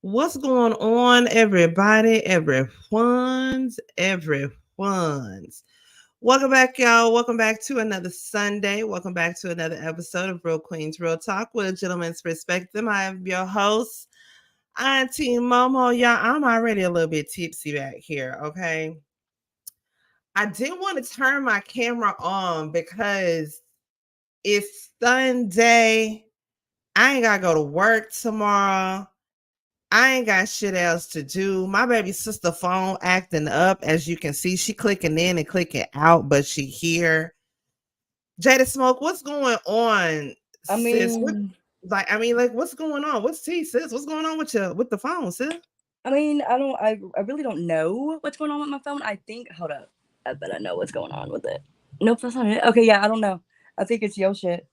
What's going on, everybody? Everyone's. Welcome back, y'all. Welcome back to another Sunday. Welcome back to another episode of Real Queens Real Talk with a gentleman's perspective. I am your host, Auntie Momo. Y'all, I'm already a little bit tipsy back here, okay? I didn't want to turn my camera on because it's Sunday. I ain't got to go to work tomorrow. I ain't got shit else to do. My baby sister phone acting up. As you can see, she clicking in and clicking out, but she here. Jada Smoke, what's going on, I sis? mean, Like, what's going on? What's tea, sis? What's going on with the phone, sis? I really don't know what's going on with my phone. I think, hold up, I bet I know what's going on with it. Nope, that's not it. Okay, yeah, I don't know. I think it's your shit,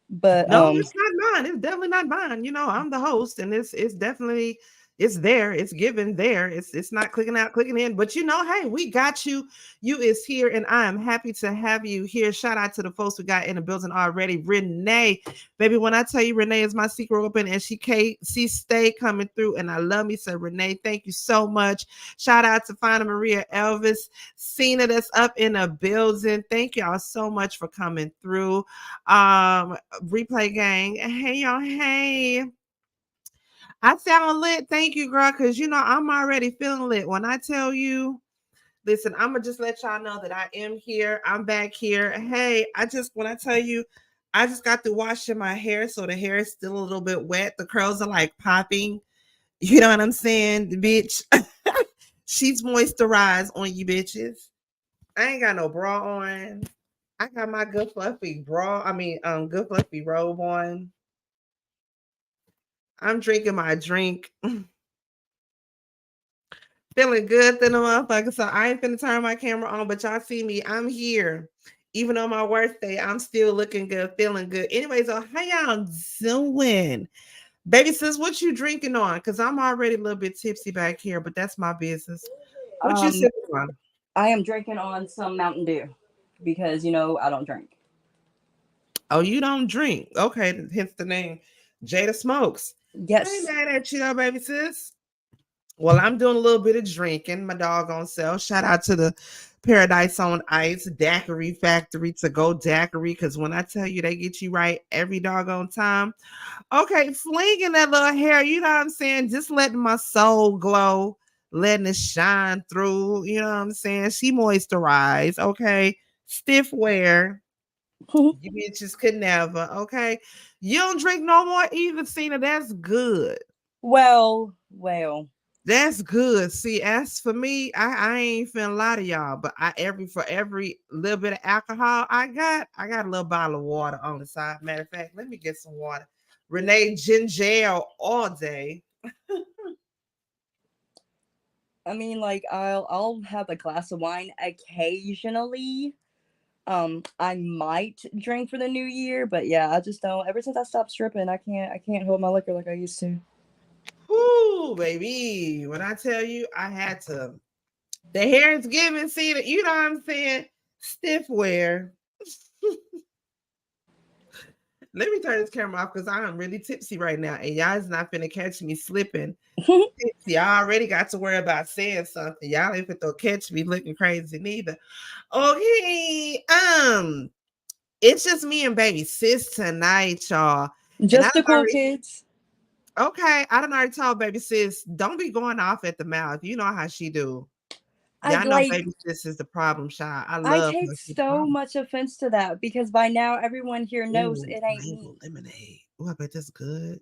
but No, it's not mine. It's definitely not mine. You know, I'm the host, and it's definitely it's there. It's given there. It's not clicking out, clicking in. But you know, hey, we got you. You is here, and I am happy to have you here. Shout out to the folks we got in the building already. Renee, baby, when I tell you Renee is my secret weapon, and she stayed coming through, and I love me. So Renee, thank you so much. Shout out to Fina Maria Elvis, Cena that's up in the building. Thank y'all so much for coming through. Replay gang. Hey y'all, hey. I sound lit. Thank you, girl, because you know I'm already feeling lit. When I tell you, listen, I'm gonna just let y'all know that I am here. I'm back here. Hey, when I tell you, I just got to washing my hair, so the hair is still a little bit wet. The curls are like popping. You know what I'm saying, bitch? She's moisturized on you bitches. I ain't got no bra on. I got my good fluffy bra. Good fluffy robe on. I'm drinking my drink. Feeling good than a motherfucker. So I ain't finna turn my camera on, but y'all see me. I'm here. Even on my worst day, I'm still looking good, feeling good. Anyways, so how y'all doing? Baby sis, what you drinking on? Because I'm already a little bit tipsy back here, but that's my business. What you um, sipping on? I am drinking on some Mountain Dew because I don't drink. Oh, you don't drink. Okay, hence the name. Jada Smokes. I ain't Yes, mad at you though, baby sis. Well, I'm doing a little bit of drinking, my doggone self. Shout out to the Paradise on Ice Daiquiri Factory to go daiquiri. Because when I tell you they get you right every doggone time. Okay, flinging that little hair, you know what I'm saying? Just letting my soul glow, letting it shine through. You know what I'm saying? She moisturized, okay? Stiff wear. You bitches could never, okay? You don't drink no more either, Cena. That's good. well. That's good. See, as for me, I ain't finna lie to y'all, but for every little bit of alcohol I got a little bottle of water on the side. Matter of fact, let me get some water. Renee ginger all day. I mean, like I'll have a glass of wine occasionally. I might drink for the new year, but yeah, I just don't. Ever since I stopped stripping, I can't hold my liquor like I used to. Whoo, baby. When I tell you I had to the hair is giving, see that you know what I'm saying? Stiff wear. Let me turn this camera off because I am really tipsy right now, and y'all is not finna catch me slipping. Y'all already got to worry about saying something. Y'all ain't finna catch me looking crazy neither. Okay, it's just me and baby sis tonight, y'all. And I Just the done cool already kids. okay, I done already told baby sis, don't be going off at the mouth. You know how she do. I Y'all know like baby sis is the problem child. I I love take her. She's the so problem. much offense to that because by now everyone here knows Ooh, it ain't me. mango lemonade. Oh, I bet that's good.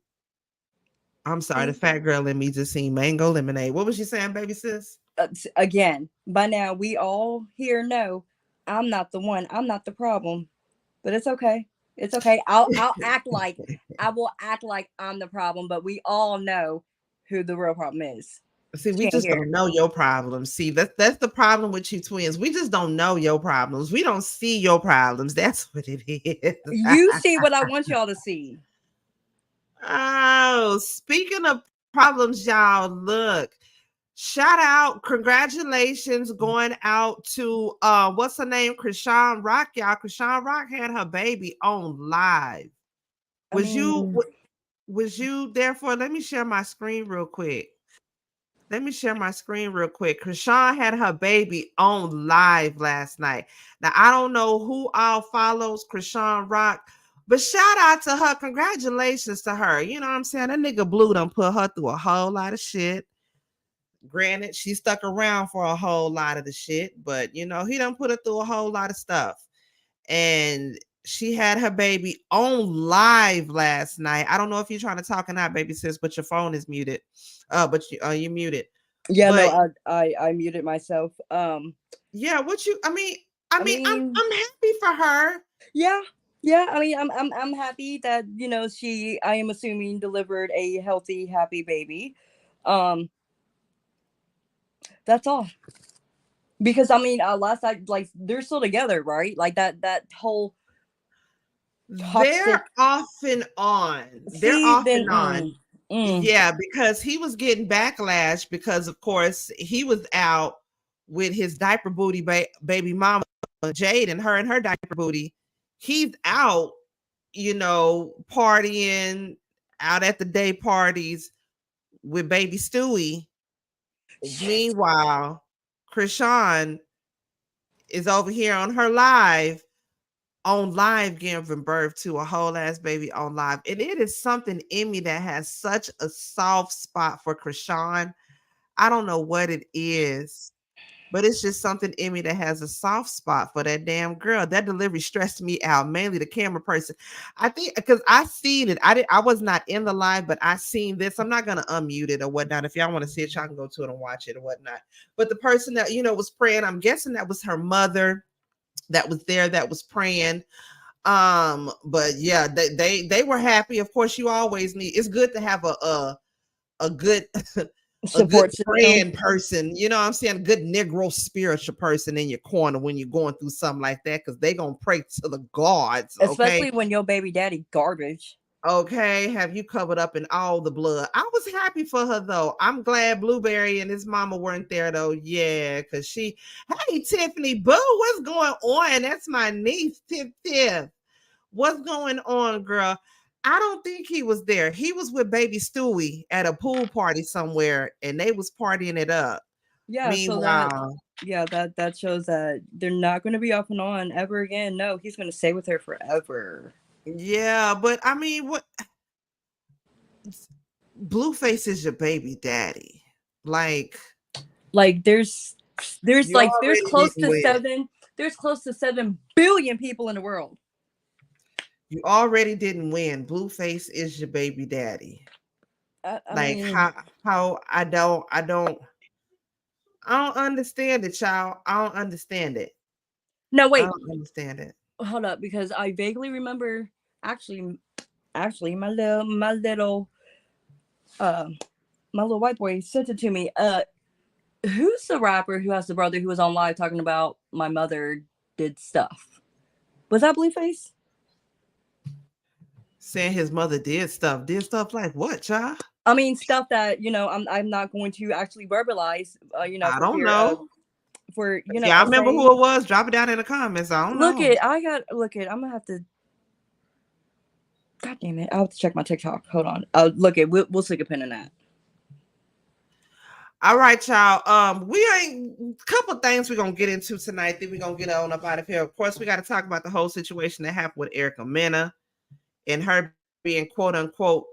I'm sorry, the And fat girl in me just seen mango lemonade. What was she saying, baby sis? again, by now we all here know I'm not the one. I'm not the problem. But it's okay. It's okay. I'll act like I will act like I'm the problem, but we all know who the real problem is. See, we She ain't just here. don't know your problems. See, that's the problem with you twins. We just don't know your problems. We don't see your problems. That's what it is. You see what I want y'all to see. Oh, speaking of problems, y'all, look. Shout out, congratulations going out to what's her name? Krishan Rock, y'all. Krishan Rock had her baby on live. I Was you mean, was you there for? Let me share my screen real quick. Let me share my screen real quick. Krishan had her baby on live last night. Now I don't know who all follows Krishan Rock, but shout out to her. Congratulations to her. You know what I'm saying? That nigga Blue done put her through a whole lot of shit. Granted, she stuck around for a whole lot of the shit, but you know, he done put her through a whole lot of stuff. And she had her baby on live last night. I don't know if you're trying to talk or not, baby sis, but your phone is muted. But you muted. Yeah, no, But I muted myself. yeah, what you? I mean, I'm happy for her. yeah, yeah. I mean, I'm happy that she. I am assuming delivered a healthy, happy baby. Um, that's all. Because I mean, last I like they're still together, right? Like that whole They're toxic. off and on. They're See, off then and on. Yeah, because he was getting backlash because, of course, he was out with his diaper booty baby mama Jade and her diaper booty. He's out, partying out at the day parties with baby Stewie. shit. Meanwhile, Krishan is over here on live giving birth to a whole ass baby on live. And it is something in me that has such a soft spot for Krishan. I don't know what it is, but it's just something in me that has a soft spot for that damn girl. That delivery stressed me out, mainly the camera person. I think because I seen it. I was not in the live, but I seen this. I'm not gonna unmute it or whatnot. If y'all want to see it, y'all can go to it and watch it or whatnot. But the person that was praying, I'm guessing that was her mother that was there that was praying. But yeah, they were happy. Of course, you always need. It's good to have a good a good Support system, praying person. You know what I'm saying? A good Negro spiritual person in your corner when you're going through something like that, because they gonna pray to the gods. Okay. especially when your baby daddy garbage. Okay, have you covered up in all the blood? I was happy for her though. I'm glad Blueberry and his mama weren't there though. Yeah, because hey Tiffany Boo, what's going on? That's my niece, Tiff. What's going on, girl? I don't think he was there. He was with baby Stewie at a pool party somewhere and they was partying it up. Yeah, so Meanwhile, that shows that they're not going to be off and on ever again. No, he's going to stay with her forever. yeah, but I mean, what Blueface is your baby daddy. Like, Like you there's already close didn't to win. 7 billion people in the world. You already didn't win. Blueface is your baby daddy. I Like mean, how I don't understand it, child. I don't understand it. no, I wait, don't understand it. hold up, because I vaguely remember actually, actually, uh, my little white boy sent it to me. Who's the rapper who has the brother who was on live talking about my mother did stuff? Was that Blueface? Saying his mother did stuff like what, child? I mean, stuff that I'm not going to actually verbalize, I for don't fear of know. If y'all us remember saying. who it was, drop it down in the comments. I don't Look know. it, I'm gonna have to. God damn it, I'll have to check my TikTok. Hold on. Look it. We'll stick a pin in that. All right, y'all. We ain't couple things we're gonna get into tonight. Then we're gonna get on up out of here. Of course, we got to talk about the whole situation that happened with Erica Mena and her being quote unquote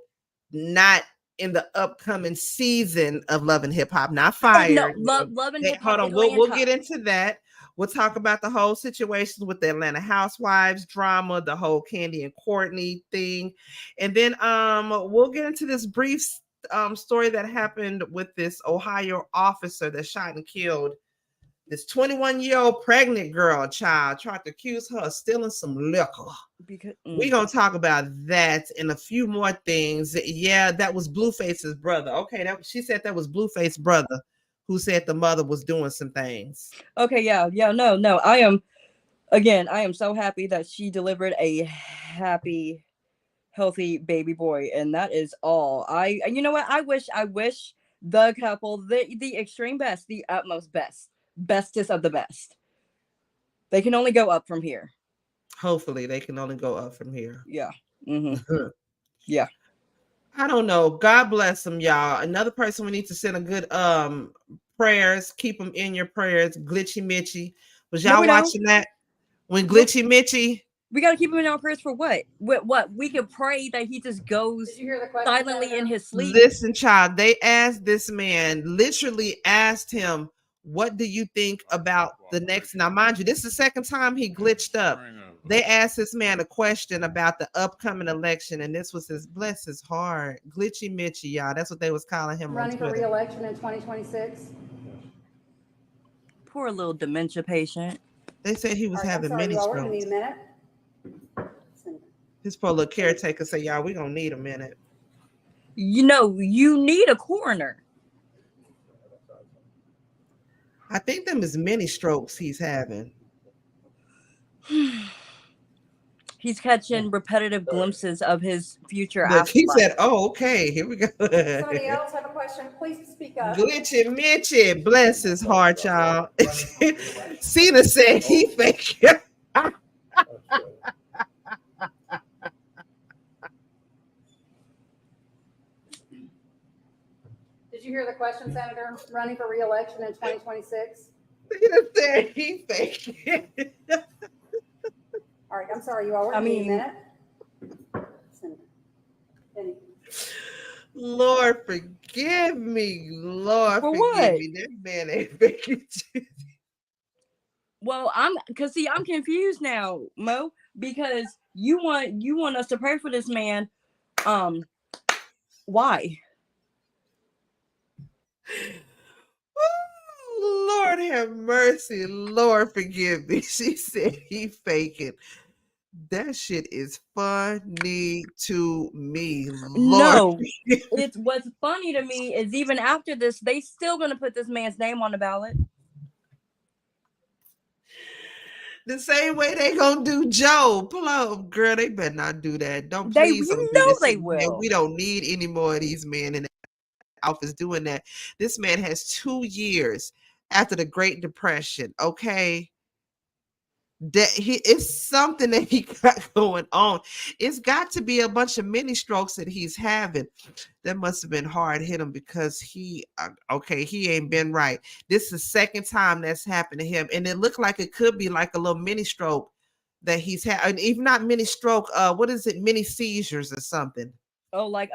not in the upcoming season of Love and Hip Hop, not Oh no, fired. love and hip Hold hop on, we'll Atlanta. get into that. We'll talk about the whole situation with the Atlanta Housewives drama, the whole Candy and Courtney thing, and then we'll get into this brief story that happened with this Ohio officer that shot and killed this 21-year-old pregnant girl child, tried to accuse her of stealing some liquor. Because We're gonna talk about that and a few more things. Yeah, that was Blueface's brother. Okay, she said that was Blueface's brother who said the mother was doing some things. okay, yeah, no. I am so happy that she delivered a happy, healthy baby boy, and that is all. You know what? I wish the couple, the extreme best, the utmost best, bestest of the best. They can only go up from here. Hopefully, they can only go up from here. Yeah. Mm-hmm. Yeah. I don't know. God bless him, y'all. Another person we need to send a good prayers. Keep them in your prayers. Glitchy Mitchy. Was No, y'all we don't. watching that? When Well, Glitchy Mitchy, we got to keep him in our prayers for what? What? We could pray that he just Did goes you hear the question, silently in Senator? his sleep. listen, child, they asked this man, literally asked him, what do you think about the next? Now, mind you, this is the second time he glitched up. They asked this man a question about the upcoming election, and this was his bless his heart. Glitchy Mitchy, y'all. That's what they was calling him on Running for Twitter. re-election in 2026. Poor little dementia patient. They said he All was right, I'm having sorry, many you all. We're going to need strokes. a minute. Senator. His poor little caretaker said, y'all, we gonna need a minute. You know, you need a coroner. I think them is many strokes he's having. He's catching repetitive glimpses of his future Look, he afterlife. said, oh, okay, here we go. Somebody else have a question? Please speak up. Glitchy Mitchy, bless his heart, y'all. Cena said he fake. Did you hear the question, Senator? Running for re-election in 2026. Cena said he fake. All right, I'm sorry, you all. We're I going to need a mean, minute. Senator. Thank you. Lord forgive me. Lord for forgive what? me. That man ain't faking. Well, I'm confused now, Mo, because you want us to pray for this man. Um, why? Lord have mercy. Lord forgive me. She said he faking. That shit is funny to me. Lord. No. It's what's funny to me is even after this, they still gonna put this man's name on the ballot. The same way they gonna do Joe. Pull up, girl. They better not do that. Don't They please you don't do know this they anymore. will. We don't need any more of these men in the office doing that. This man has 2 years after the Great Depression. Okay, that he it's something that he got going on. It's got to be a bunch of mini strokes that he's having. That must have been hard hit him because he okay, he ain't been right. This is the second time that's happened to him, and it looked like it could be like a little mini stroke that he's had, and even not mini stroke. What is it? Mini seizures or something? Oh, like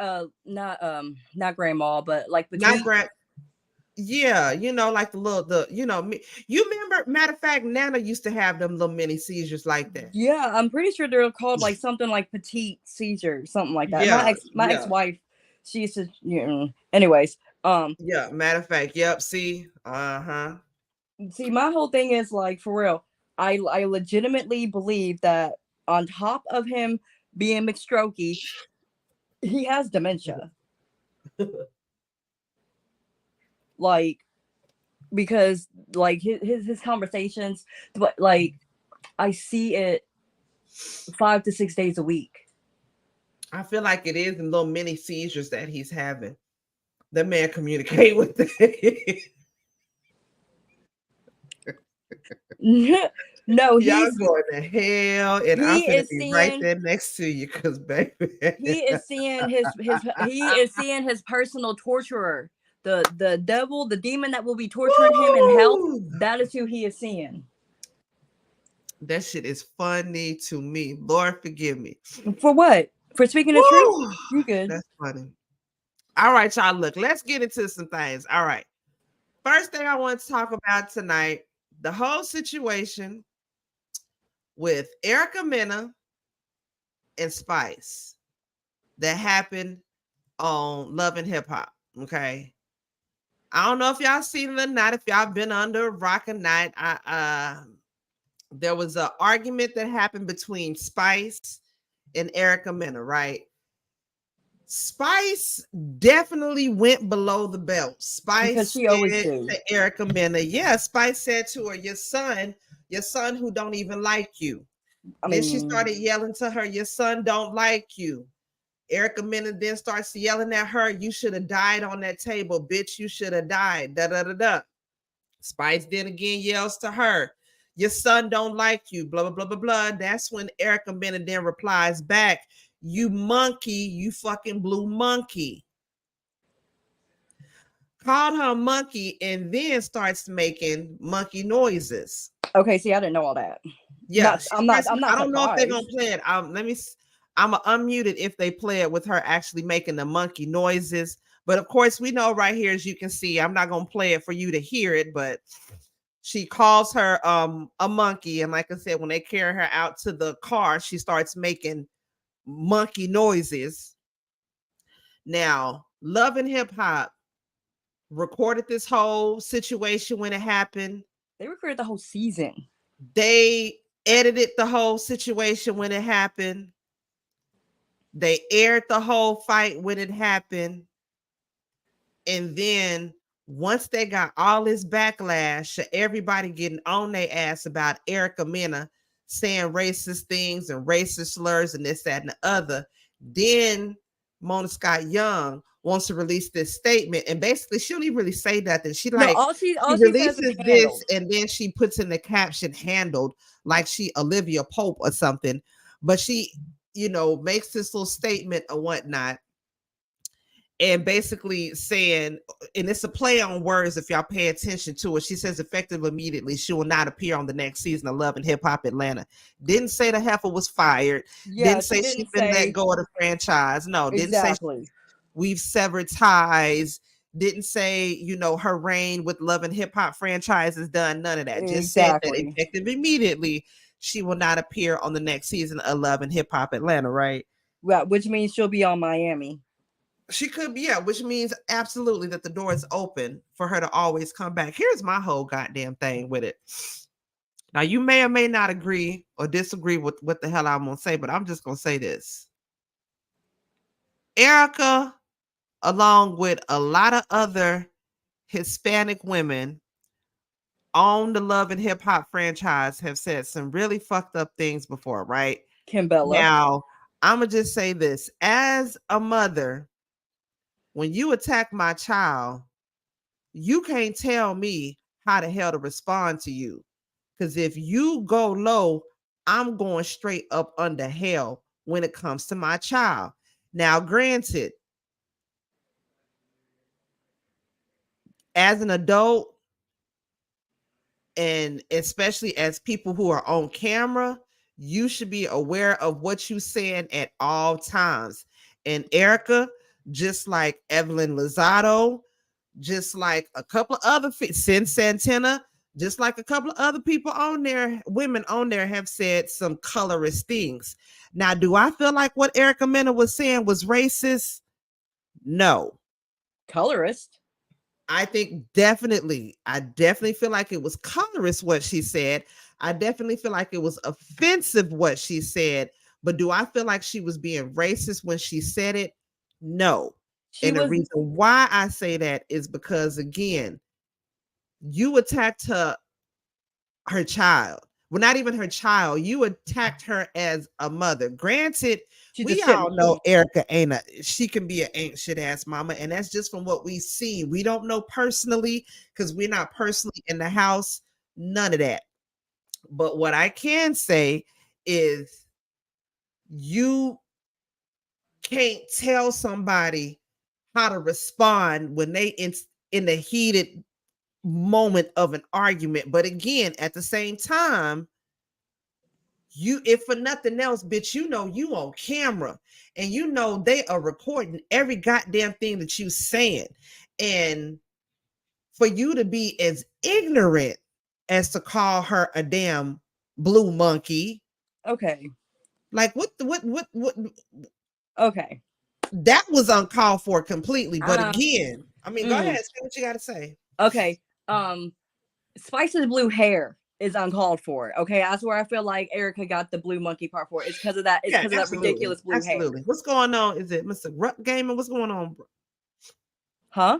not grandma, but like Not petite. grant. Yeah, like the little you remember. Matter of fact, Nana used to have them little mini seizures like that. Yeah, I'm pretty sure they're called like something like petite seizure, something like that. Yeah, My yeah, ex wife, she used to. Anyways, yeah. Matter of fact, yep. See, uh-huh. see, my whole thing is like for real. I legitimately believe that on top of him being McStrokey, he has dementia. Like because like his conversations, but like I see it 5 to 6 days a week. I feel like it is the little mini seizures that he's having. That man communicate with it. No, Y'all going to hell, and I'm he gonna is be right seeing there next to you, cause baby. he is seeing his personal torturer, the devil, the demon that will be torturing him in hell. Woo! That is who he is seeing. That shit is funny to me. Lord forgive me. For what? For speaking the truth? Woo! You good? That's funny. All right, y'all. Look, let's get into some things. All right. First thing I want to talk about tonight, the whole situation with Erica Mena and Spice that happened on Love and Hip Hop. Okay. I don't know if y'all seen it or not, if y'all been under a rock or not. There was an argument that happened between Spice and Erica Mena, right? Spice definitely went below the belt. Because Spice she always said do. to Erica Mena, yeah, Spice said to her, your son who don't even like you. I Then she mean, started yelling to her, your son don't like you. Erica Mena then starts yelling at her, you should have died on that table, bitch, you should have died, da da da da. Spice then again yells to her, your son don't like you, blah, blah, blah, blah, blah. That's when Erica Mena then replies back, You monkey, you fucking blue monkey. Called her monkey and then starts making monkey noises. Okay, see, I didn't know all that. Yeah, I'm not I don't know if they're gonna surprised. play it. I'm gonna unmute it if they play it with her actually making the monkey noises. But of course, we know right here, as you can see, I'm not gonna play it for you to hear it, but she calls her a monkey. And like I said, when they carry her out to the car, she starts making monkey noises. Now, Love and Hip Hop recorded this whole situation when it happened. They recorded the whole season. They edited the whole situation when it happened. They aired the whole fight when it happened. And then once they got all this backlash, everybody getting on their ass about Erica Mena saying racist things and racist slurs and this, that, and the other, then Mona Scott Young wants to release this statement. And basically, she don't even really say nothing. She No, like, she says releases is this handled. and then she puts in the caption handled, like she Olivia Pope or something. But she, makes this little statement or whatnot, and basically saying, and it's a play on words if y'all pay attention to it. She says, effective immediately, she will not appear on the next season of Love and Hip Hop Atlanta. Didn't say the heifer was fired. Yeah, Didn't she say she's didn't been let say go of the franchise. No, didn't say exactly. we've severed ties. Didn't say, her reign with Love and Hip Hop franchise is done. None of that. Just said that Exactly. effective immediately, she will not appear on the next season of Love and Hip Hop Atlanta, right? Right, which means she'll be on Miami. She could be, yeah, which means absolutely that the door is open for her to always come back. Here's my whole goddamn thing with it. Now, you may or may not agree or disagree with what the hell I'm going to say, but I'm just going to say this. Erica, along with a lot of other Hispanic women on the Love and Hip Hop franchise, have said some really fucked up things before, right? Kimbella. Now, I'm going to just say this. As a mother, when you attack my child, you can't tell me how the hell to respond to you. Because if you go low, I'm going straight up under hell when it comes to my child. Now, granted, as an adult, and especially as people who are on camera, you should be aware of what you're saying at all times. And Erica, just like Evelyn Lozado, just like a couple of other Sin Santana, just like a couple of other people on there, women on there have said some colorist things. Now, do I feel like what Erica Mena was saying was racist? No. Colorist. I definitely feel like it was colorist what she said. I definitely feel like it was offensive what she said. But do I feel like she was being racist when she said it? No. And the reason why I say that is because, again, you attacked her child. Well, not even her child. You attacked her as a mother. Granted, we all know Erica she can be an ain't shit ass mama, and that's just from what we see. We don't know personally because we're not personally in the house. None of that. But what I can say is you can't tell somebody how to respond when they in the heated moment of an argument. But again, at the same time, if for nothing else, bitch, you on camera and they are recording every goddamn thing that you saying. And for you to be as ignorant as to call her a damn blue monkey. Okay. Like what okay. That was uncalled for completely. But again, I mean, go ahead, say what you gotta say. Okay. Spice's blue hair is uncalled for. Okay, that's where I feel like Erica got the blue monkey part for. It's because of that. It's because of that ridiculous blue hair. What's going on? Is it Mr. Ruck Gamer? What's going on, bro? Huh?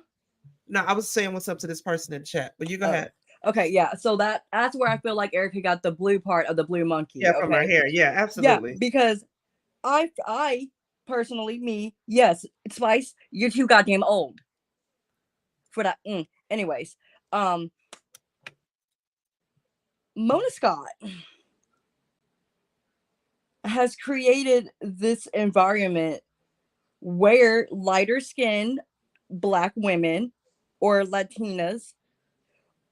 No, I was saying what's up to this person in the chat, but you go ahead. Okay, yeah. So that's where I feel like Erica got the blue part of the blue monkey. Yeah, from her hair. Yeah, absolutely. Yeah, because I personally, yes, Spice, you're too goddamn old for that. Anyways, Mona Scott. has created this environment where lighter skinned black women or Latinas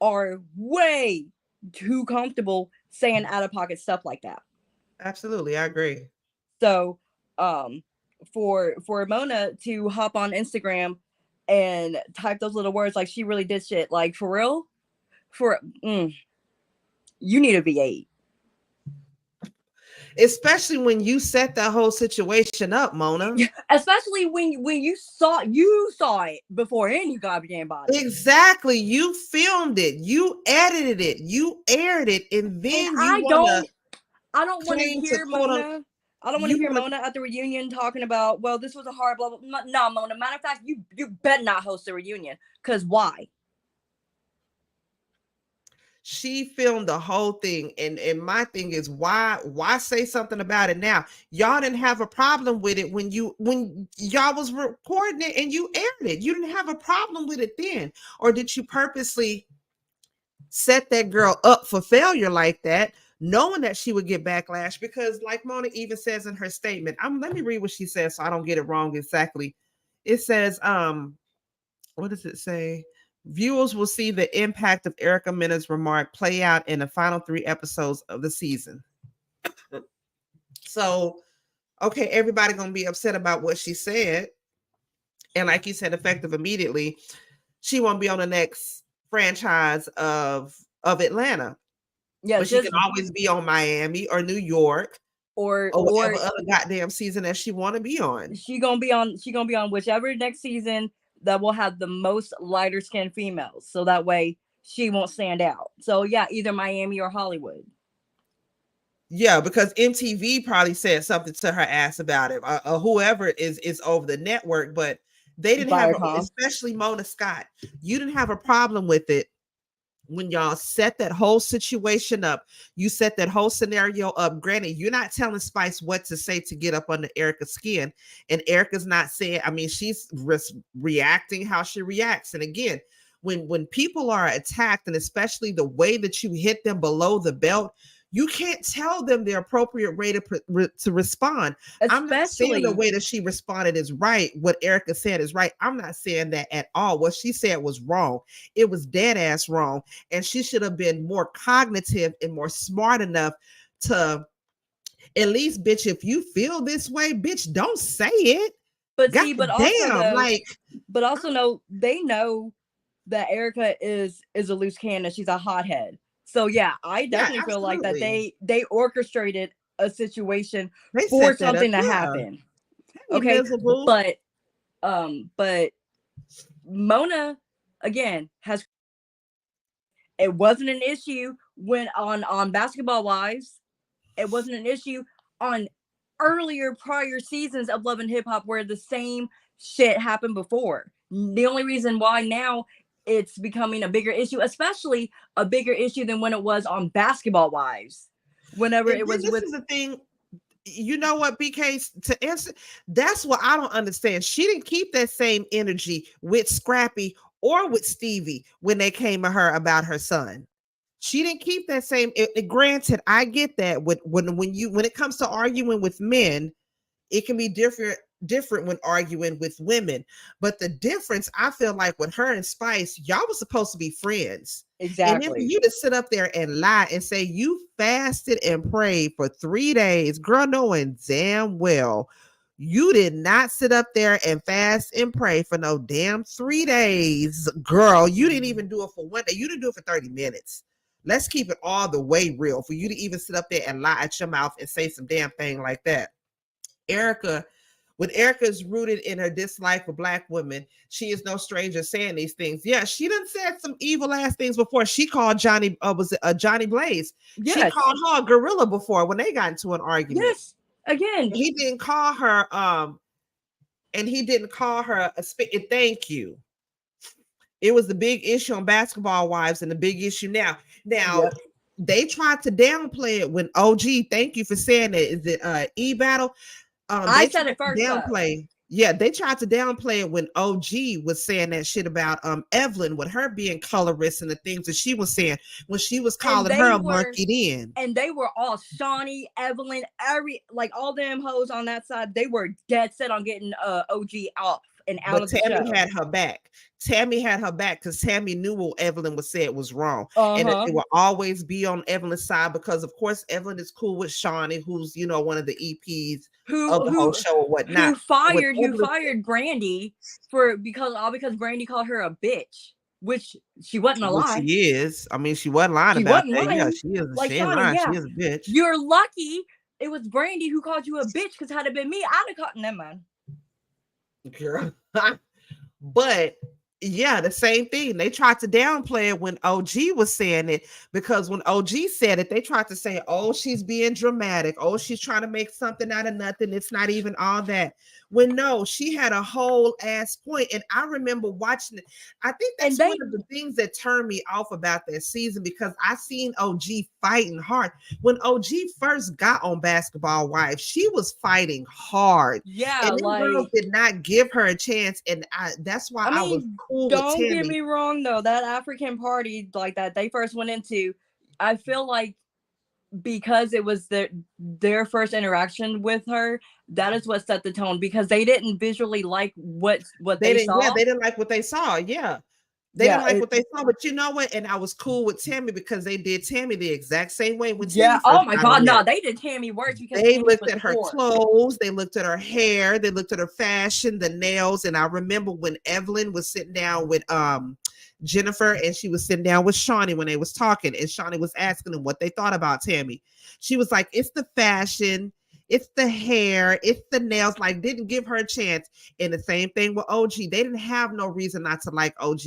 are way too comfortable saying out of pocket stuff like that. Absolutely, I agree. So, um, for Mona to hop on Instagram and type those little words like she really did shit, like for real, for you need a V8. Especially when you set that whole situation up, Mona. Especially when you saw it before any goddamn body. Exactly. You filmed it, you edited it, you aired it, and And then you want to I don't want to claim to hear quote on Mona. I don't want to you hear want to Mona at the reunion talking about, well, this was a hard blah blah. No, Mona. Matter of fact, you better not host a reunion. Cause why? she filmed the whole thing, and my thing is why say something about it now? Y'all didn't have a problem with it when y'all was recording it and you aired it. You didn't have a problem with it then, or did you purposely set that girl up for failure like that, knowing that she would get backlash? Because like Mona even says in her statement, let me read what she says so I don't get it wrong exactly. It says, what does it say? Viewers will see the impact of Erica Mena's remark play out in the final 3 episodes of the season. So, okay, everybody gonna be upset about what she said, and like you said, effective immediately, she won't be on the next franchise of Atlanta, Yeah, but she just can always be on Miami or New York or or whatever other goddamn season that she want to be on. she gonna be on whichever next season that will have the most lighter skinned females. So that way she won't stand out. So yeah, either Miami or Hollywood. Yeah, because MTV probably said something to her ass about it, or whoever is over the network, but they didn't have, Viacom. especially Mona Scott. You didn't have a problem with it when y'all set that whole situation up. You set that whole scenario up. Granted, you're not telling Spice what to say to get up under Erica's skin, and Erica's not saying. I mean, she's reacting how she reacts, and again, when people are attacked, and especially the way that you hit them below the belt, you can't tell them the appropriate way to respond. I'm not saying the Especially way that she responded is right. What Erica said is right. I'm not saying that at all. What she said was wrong. It was dead ass wrong. And she should have been more cognitive and more smart enough to at least, bitch, if you feel this way, bitch, don't say it. but God see, but also damn, though, like, but also know they know that Erica is a loose cannon. She's a hothead. So yeah, I yeah, definitely feel like that absolutely. they orchestrated a situation They for set that up. something to Yeah. happen. Hey, Okay, miserable. but Mona again has it wasn't an issue when on Basketball Wives. It wasn't an issue on earlier prior seasons of Love and Hip Hop where the same shit happened before. The only reason why now it's becoming a bigger issue, especially a bigger issue than when it was on Basketball Wives. Whenever And it then was this with is the thing. You know what, BK, to answer, that's what I don't understand. She didn't keep that same energy with Scrappy or with Stevie when they came to her about her son. She didn't keep that same. Granted, I get that when it comes to arguing with men, it can be different when arguing with women. But the difference, I feel like, with her and Spice, y'all was supposed to be friends. And then for exactly. you to sit up there and lie and say you fasted and prayed for 3 days, girl, knowing damn well you did not sit up there and fast and pray for no damn 3 days, girl. You didn't even do it for one day. You didn't do it for 30 minutes. Let's keep it all the way real. For you to even sit up there and lie at your mouth and say some damn thing like that. Erica, when Erica's rooted in her dislike for black women, she is no stranger saying these things. Yeah, she done said some evil ass things before. She called Johnny, was it Johnny Blaze? She Yes. called her a gorilla before when they got into an argument. Yes. Again. He didn't call her, and he didn't call her thank you. It was the big issue on Basketball Wives and the big issue now. Now, Yep. they tried to downplay it when OG, thank you for saying that. Is it E Battle? I They said tried it to first though. downplay. Yeah, they tried to downplay it when OG was saying that shit about Evelyn with her being colorist and the things that she was saying when she was And calling her they a were monkeyed in. and they were all Shawnee, Evelyn, every like all them hoes on that side. They were dead set on getting OG off and out But of the Tammy show. had her back. Tammy had her back because Tammy knew what Evelyn was saying was wrong. And that Uh-huh. they will always be on Evelyn's side because, of course, Evelyn is cool with Shawnee, who's, one of the EPs Who of the whole who show or whatnot. who With fired who Evelyn, fired Brandy for because Brandy called her a bitch, which she wasn't a what lie. she is, I mean, she wasn't lying She about wasn't that. Yeah, lying. Like she ain't Shawnee, lying. She yeah. is a bitch. You're lucky it was Brandy who called you a bitch, because had it been me, I'd have caught never mind. Girl. But yeah, the same thing. They tried to downplay it when OG was saying it because when OG said it, they tried to say, oh, she's being dramatic. Oh, she's trying to make something out of nothing. It's not even all that. When no, she had a whole ass point. And I remember watching it. I think And that's they one of the things that turned me off about that season because I seen OG fighting hard. When OG first got on Basketball Wives, she was fighting hard. yeah, And them girls like did not give her a chance. And that's why I I was mean, cool with don't get Tammy. me wrong though, that African party like that they first went into, I feel like because it was their first interaction with her, that is what set the tone, because they didn't visually like what They they didn't, yeah, saw. they didn't like what they saw. Yeah. They didn't Yeah, like what they saw, but you know what? And I was cool with Tammy because they did Tammy the exact same way when yeah. Tammy Oh first my got on god, there. no, they did Tammy worse because They Tammy looked was at her poor. clothes, they looked at her hair, they looked at her fashion, the nails. And I remember when Evelyn was sitting down with Jennifer and she was sitting down with Shawnee when they was talking, and Shawnee was asking them what they thought about Tammy. She was like, it's the fashion, it's the hair, it's the nails, like didn't give her a chance. And the same thing with OG. They didn't have no reason not to like OG.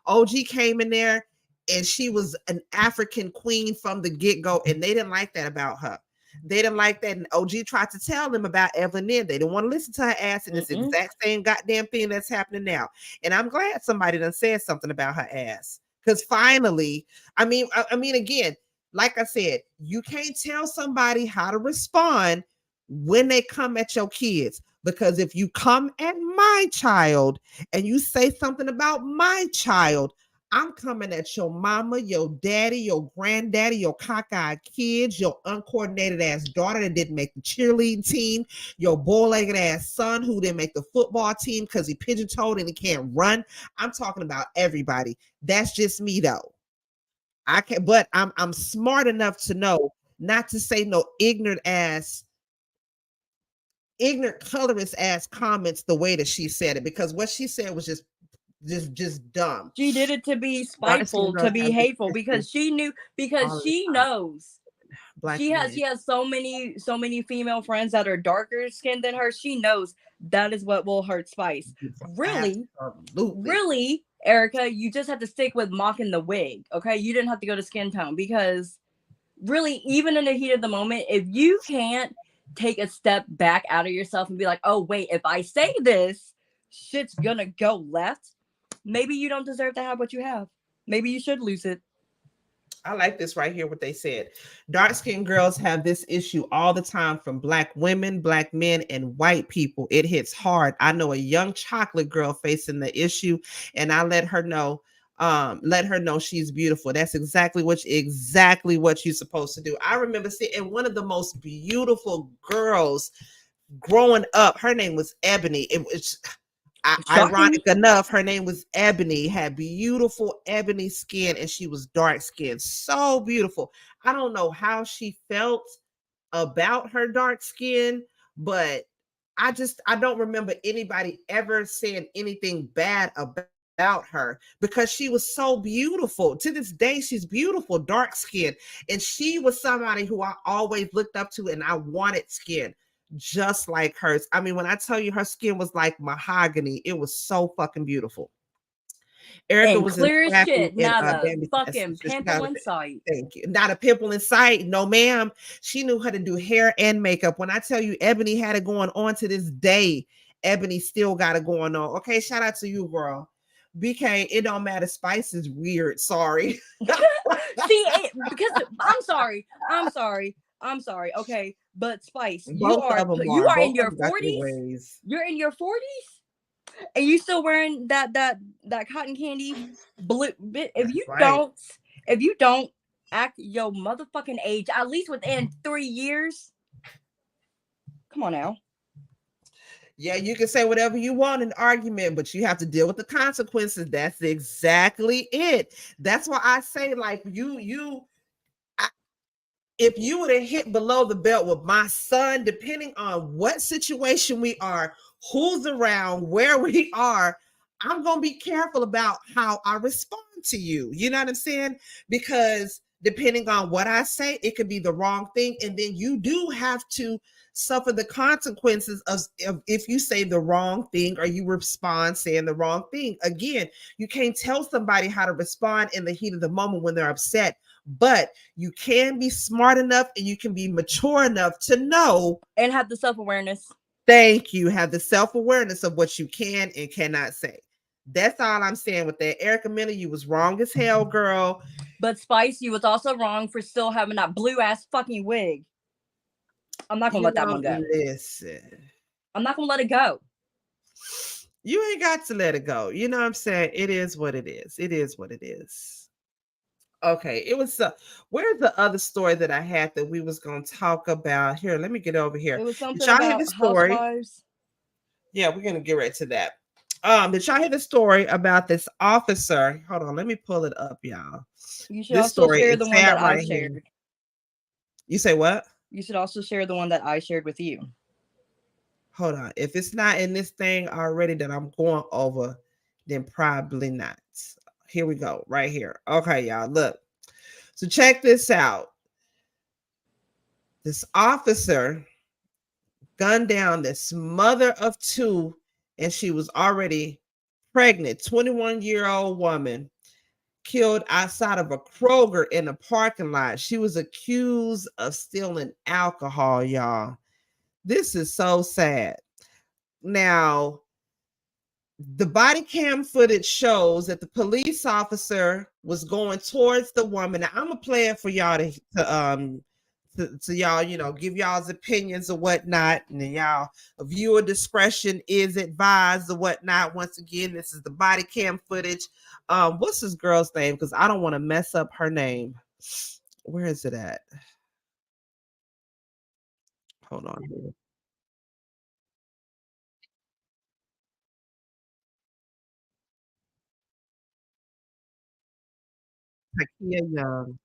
OG came in there and she was an African queen from the get-go, and they didn't like that about her. They didn't like that. And OG tried to tell them about Evelyn then. They didn't want to listen to her ass. And it's the Mm-mm. exact same goddamn thing that's happening now. And I'm glad somebody done said something about her ass. Because finally, I mean, again, like I said, you can't tell somebody how to respond when they come at your kids. Because if you come at my child and you say something about my child, I'm coming at your mama, your daddy, your granddaddy, your cockeyed kids, your uncoordinated ass daughter that didn't make the cheerleading team, your bow-legged ass son who didn't make the football team because he pigeon-toed and he can't run. I'm talking about everybody. That's just me though. I can, but I'm smart enough to know not to say no ignorant colorist ass comments the way that she said it, because what she said was just dumb. She did it to be Dark skin spiteful, to girls be have this hateful, issue because she knew, because all the she time. knows Black she men. has so many female friends that are darker skinned than her. She knows that is what will hurt Spice. Really, Absolutely. really, Erica, you just have to stick with mocking the wig, okay? You didn't have to go to skin tone, because really, even in the heat of the moment, if you can't take a step back out of yourself and be like, oh wait, if I say this, shit's gonna go left, maybe you don't deserve to have what you have. Maybe you should lose it. I like this right here, what they said. Dark skinned girls have this issue all the time from black women, black men, and white people. It hits hard. I know a young chocolate girl facing the issue, and I let her know she's beautiful. That's exactly what you're supposed to do. I remember seeing one of the most beautiful girls growing up. Her name was Ebony. It was Shocking. ironic enough, her name was Ebony, had beautiful ebony skin, and she was dark skinned. So beautiful. I don't know how she felt about her dark skin, but I don't remember anybody ever saying anything bad about her because she was so beautiful. To this day, she's beautiful, dark skin. And she was somebody who I always looked up to and I wanted skin just like hers. I mean, when I tell you her skin was like mahogany, it was so fucking beautiful. Erica And was in clear as Scrappy shit, and not a Bambi. fucking She got pimple in sight. thank you. Not a pimple in sight. No, ma'am. She knew how to do hair and makeup. When I tell you Ebony had it going on to this day, Ebony still got it going on. Okay, shout out to you, girl. BK, it don't matter. Spice is weird. Sorry. See, because I'm sorry. Okay, But Spice, Both of them you are. are in Both of your them got their 40s. ways. You're in your 40s, and you still wearing that cotton candy blue. That's right. If you don't act your motherfucking age, at least within 3 years, come on now. Yeah, you can say whatever you want in argument, but you have to deal with the consequences. That's exactly it. That's why I say, like, if you would have hit below the belt with my son, depending on what situation we are, who's around, where we are, I'm going to be careful about how I respond to you. You know what I'm saying? Because depending on what I say, it could be the wrong thing. And then you do have to suffer the consequences of if you say the wrong thing or you respond saying the wrong thing. Again, you can't tell somebody how to respond in the heat of the moment when they're upset, but you can be smart enough and you can be mature enough to know And have the self-awareness. Thank you. Have the self-awareness of what you can and cannot say. That's all I'm saying with that. Erica Miller, you was wrong as hell, girl. But Spice, you was also wrong for still having that blue ass fucking wig. I'm not gonna let that one go. Listen. I'm not gonna let it go. You ain't got to let it go. You know what I'm saying? It is what it is. It is what it is. Okay, it was where's the other story that I had that we was gonna talk about? Here, let me get over here. It was Did something y'all hear about the story? housewives. Yeah, we're gonna get right to that. Did y'all hear the story about this officer? Hold on, let me pull it up, y'all. You should This also story share the is one that sad I right shared. here. You say what? You should also share the one that I shared with you. Hold on. If it's not in this thing already that I'm going over, then probably not. Here we go, right here. Okay, y'all, look. So check this out. This officer gunned down this mother of two, and she was already pregnant, 21-year-old woman, killed outside of a Kroger in a parking lot. She was accused of stealing alcohol, y'all. This is so sad. Now, the body cam footage shows that the police officer was going towards the woman. Now, I'm gonna play it for y'all to y'all, give y'all's opinions or whatnot, and then y'all, a viewer discretion is advised or whatnot. Once again, this is the body cam footage. What's this girl's name? Because I don't want to mess up her name. Where is it at? Hold on here. Takia Young.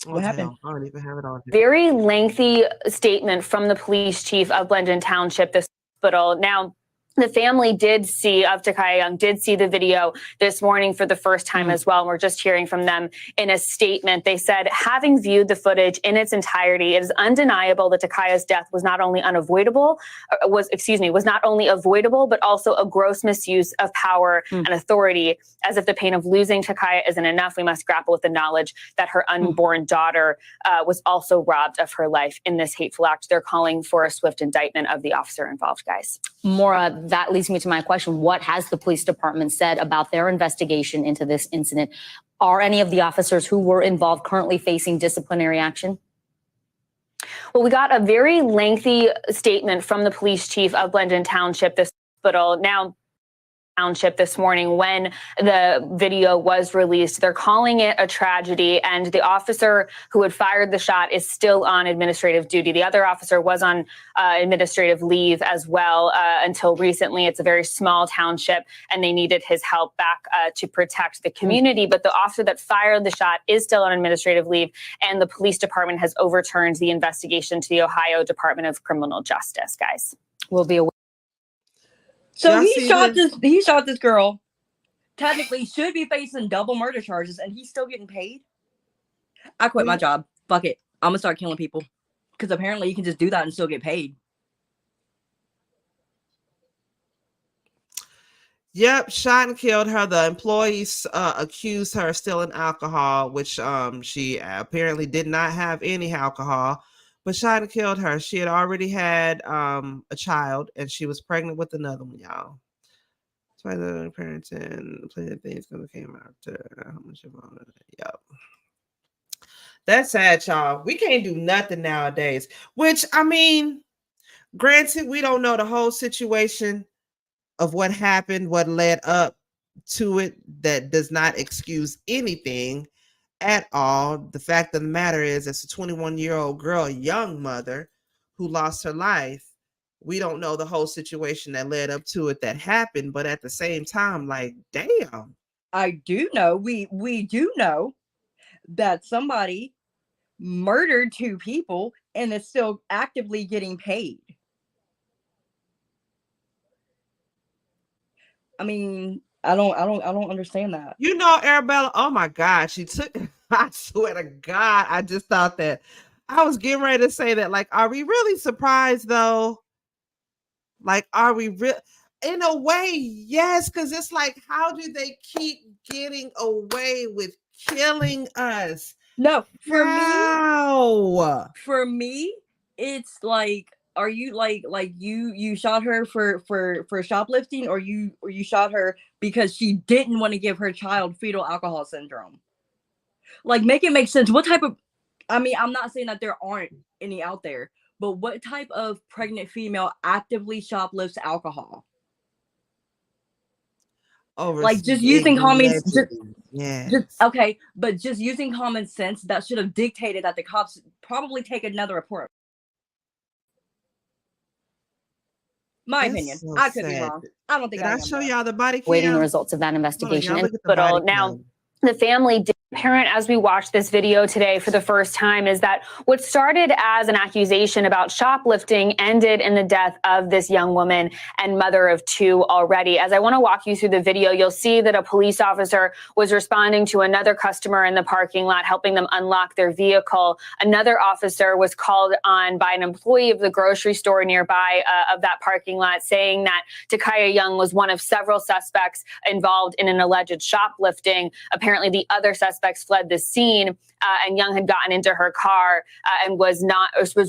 What What the happened? hell? I don't even have it on here. Very lengthy statement from the police chief of Blendon Township, this hospital. Now, the family of Takaya Young did see the video this morning for the first time as well. And we're just hearing from them in a statement. They said, having viewed the footage in its entirety, it is undeniable that Takaya's death was not only was not only avoidable, but also a gross misuse of power and authority. As if the pain of losing Takaya isn't enough, we must grapple with the knowledge that her unborn daughter was also robbed of her life in this hateful act. They're calling for a swift indictment of the officer involved, guys. Maura, that leads me to my question. What has the police department said about their investigation into this incident? Are any of the officers who were involved currently facing disciplinary action? Well, we got a very lengthy statement from the police chief of Blendon Township, this hospital. Now, Township this morning when the video was released. They're calling it a tragedy, and the officer who had fired the shot is still on administrative duty. The other officer was on administrative leave as well until recently. It's a very small township, and they needed his help back to protect the community. But the officer that fired the shot is still on administrative leave, and the police department has overturned the investigation to the Ohio Department of Criminal Justice, guys. We'll be aware. So he shot this girl. Technically should be facing double murder charges, and he's still getting paid. I quit my job. Fuck it. I'm gonna start killing people. Because apparently you can just do that and still get paid. Yep, shot and killed her. The employees accused her of stealing alcohol, which she apparently did not have any alcohol, but shot and killed her. She had already had a child, and she was pregnant with another one, y'all. That's why the parents and plenty of things gonna came after how much of all of that. Yep. That's sad, y'all. We can't do nothing nowadays. Which I mean, granted, we don't know the whole situation of what happened, what led up to it. That does not excuse anything at all. The fact of the matter is, it's a 21-year-old girl, a young mother who lost her life. We don't know the whole situation that led up to it that happened, but at the same time, like, damn. I do know, we do know that somebody murdered 2 people and is still actively getting paid. I mean, I don't understand that. You know, Arabella, oh my God, she took, I swear to God, I just thought that. I was getting ready to say that. Like, are we really surprised though? Like, are we real? In a way, yes, because it's like, how do they keep getting away with killing us? No, How? for me, it's like, are you like you shot her for shoplifting, or you shot her because she didn't want to give her child fetal alcohol syndrome? Like, make it make sense. What type of, I mean, I'm not saying that there aren't any out there, but what type of pregnant female actively shoplifts alcohol? Over Like, just using common, just yes. okay, but just using common sense, that should have dictated that the cops probably take another report. My That's opinion. so I could be sad. wrong. I don't think Did I I am show though. y'all the body Waiting the cam? results of that Hold on, investigation. y'all And look at the body Hospital. Now, cam. the family did apparent as we watch this video today for the first time is that what started as an accusation about shoplifting ended in the death of this young woman and mother of 2 already. As I want to walk you through the video, you'll see that a police officer was responding to another customer in the parking lot, helping them unlock their vehicle. Another officer was called on by an employee of the grocery store nearby of that parking lot, saying that Takaya Young was one of several suspects involved in an alleged shoplifting. Apparently, the other suspects fled the scene, and Young had gotten into her car and was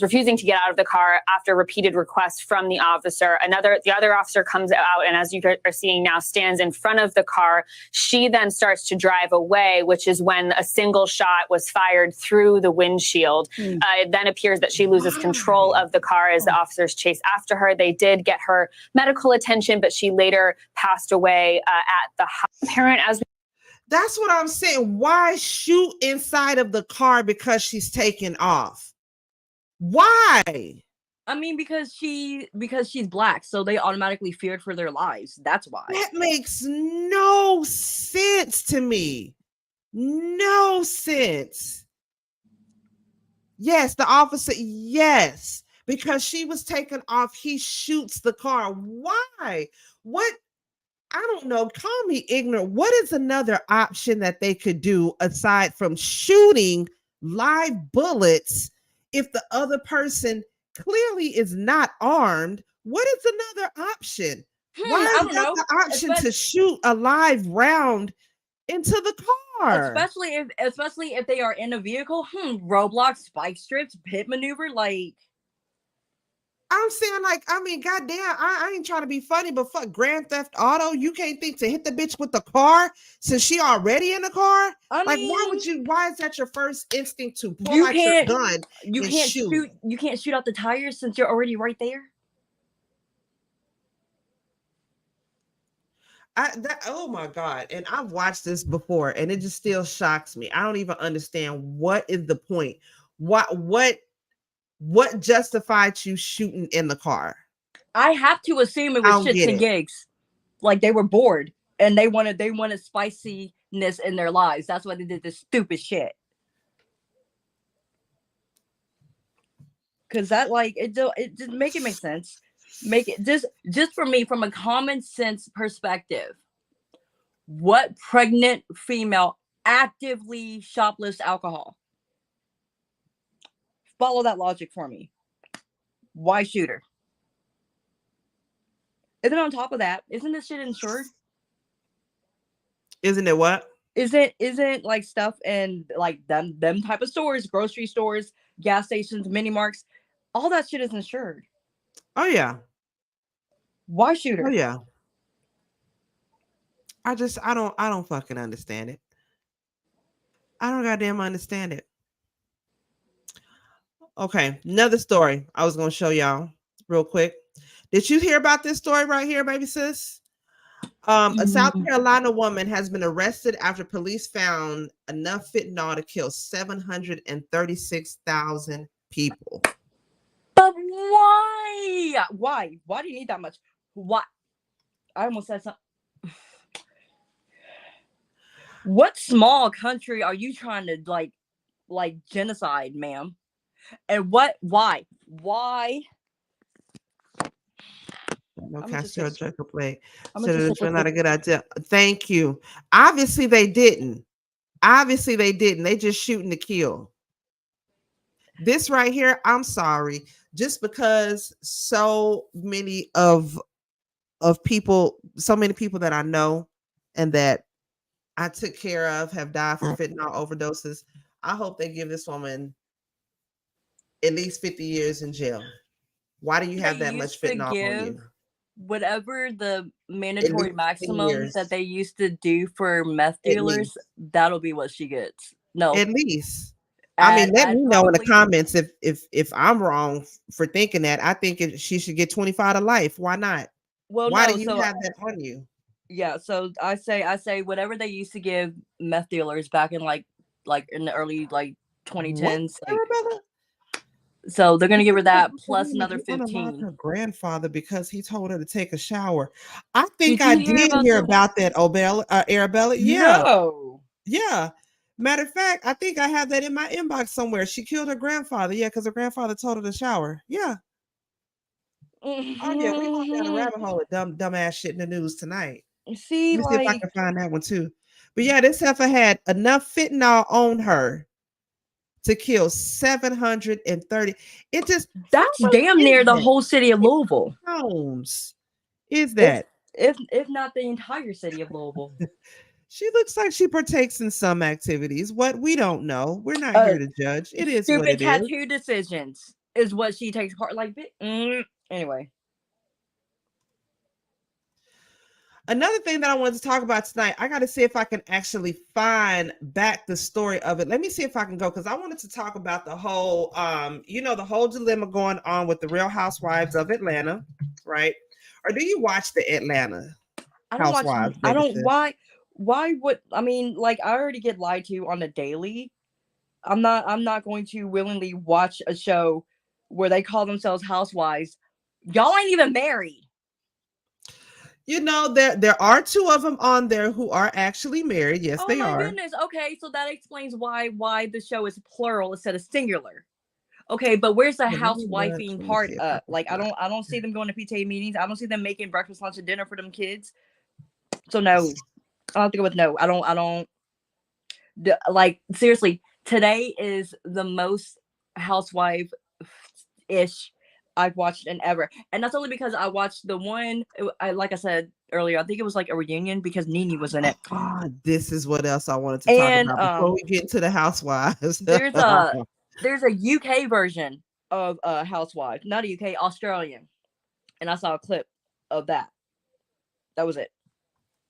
refusing to get out of the car after repeated requests from the officer. The other officer comes out, and as you are seeing now, stands in front of the car. She then starts to drive away, which is when a single shot was fired through the windshield. It then appears that she loses control of the car as the officers chase after her. They did get her medical attention, but she later passed away at the parent. As That's what I'm saying. Why shoot inside of the car because she's taken off? Why? I mean, because she's black, so they automatically feared for their lives. That's why. That makes no sense to me. No sense. Yes, the officer, yes, because she was taken off, he shoots the car. Why? What? I don't know. Call me ignorant. What is another option that they could do aside from shooting live bullets if the other person clearly is not armed? What is another option? Why I is don't that know. the option to shoot a live round into the car? Especially if they are in a vehicle. Roadblocks, spike strips, pit maneuver, like. I'm saying, like, I mean, goddamn, I ain't trying to be funny, but fuck Grand Theft Auto. You can't think to hit the bitch with the car since she already in the car. Like, why is that your first instinct to pull out your gun and shoot? You can't shoot out the tires since you're already right there. Oh my God. And I've watched this before and it just still shocks me. I don't even understand what is the point. What justified you shooting in the car? I have to assume it was shits and gigs. Like, they were bored and they wanted spiciness in their lives. That's why they did this stupid shit. Cause that, like, it just make it make sense. Make it just for me, from a common sense perspective. What pregnant female actively shoplifts alcohol? Follow that logic for me. Why shoot her? And then on top of that, isn't this shit insured? Isn't it what? Isn't like stuff in like them type of stores, grocery stores, gas stations, mini marks, all that shit is insured. Oh yeah. Why shoot Oh her? yeah. I don't fucking understand it. I don't goddamn understand it. Okay, another story I was gonna show y'all real quick. Did you hear about this story right here, baby sis? A South Carolina woman has been arrested after police found enough fentanyl to kill 736,000 people. But why? Why do you need that much? Why? I almost said something. What small country are you trying to like genocide, ma'am? And what? Why? No, I'm gonna just Castro sit- Jacob play. I'm So gonna just it's sit not a with good idea. Thank you. Obviously, they didn't. Obviously, they didn't. They just shooting to kill. This right here, I'm sorry. Just because so many of people, so many people that I know and that I took care of have died from fentanyl overdoses. I hope they give this woman at least 50 years in jail. Why do you have They that much used to fentanyl on give you? whatever the At mandatory least 10 maximum that years. they used to do for meth At dealers. least. That'll be what she gets. No, At least. I mean, let me know in the comments if I'm wrong for thinking that. I think she should get 25 to life. Why not? Well, Why no. do you So have that on you? yeah. So I say whatever they used to give meth dealers back in like in the early like What, 2010s. Like, Arabella? so they're gonna give her that You plus another unalive 15. her grandfather because he told her to take a shower. I think Did I you hear did about hear the? about that, Arabella. Yeah, No. yeah. Matter of fact, I think I have that in my inbox somewhere. She killed her grandfather. Yeah, because her grandfather told her to shower. Yeah. Oh yeah, we going down a rabbit hole of dumb ass shit in the news tonight. See, Let me see if I like can find that one too. But yeah, this heifer had enough fentanyl on her to kill 730. It just how that's much damn is near the that? whole city of Louisville. Pounds is If that? if not the entire city of Louisville. She looks like she partakes in some activities. What we don't know. We're not Uh, here to judge. It is what Stupid it is. tattoo decisions is what she takes part. Like, anyway. Another thing that I wanted to talk about tonight, I got to see if I can actually find back the story of it. Let me see if I can go because I wanted to talk about the whole, the whole dilemma going on with the Real Housewives of Atlanta, right? Or do you watch the Atlanta I don't watch. Housewives, I baby don't. sis? Why would I mean? Like, I already get lied to on a daily. I'm not going to willingly watch a show where they call themselves housewives. Y'all ain't even married. You know, there are two of them on there who are actually married. Yes, Oh they my are. goodness. Okay, so that explains why the show is plural instead of singular. Okay, but where's the Let me look. housewifing Let me part? see if I can Like I find. don't see them going to PTA meetings. I don't see them making breakfast, lunch, and dinner for them kids. So no, I'll have to go with no. I don't like seriously. Today is the most housewife ish I've watched in ever, and that's only because I watched the one. Like I said earlier, I think it was like a reunion because Nene was in it. This is what else I wanted to talk And about before we get into the Housewives. there's a UK version of Housewife, not a UK, Australian, and I saw a clip of that. That was it.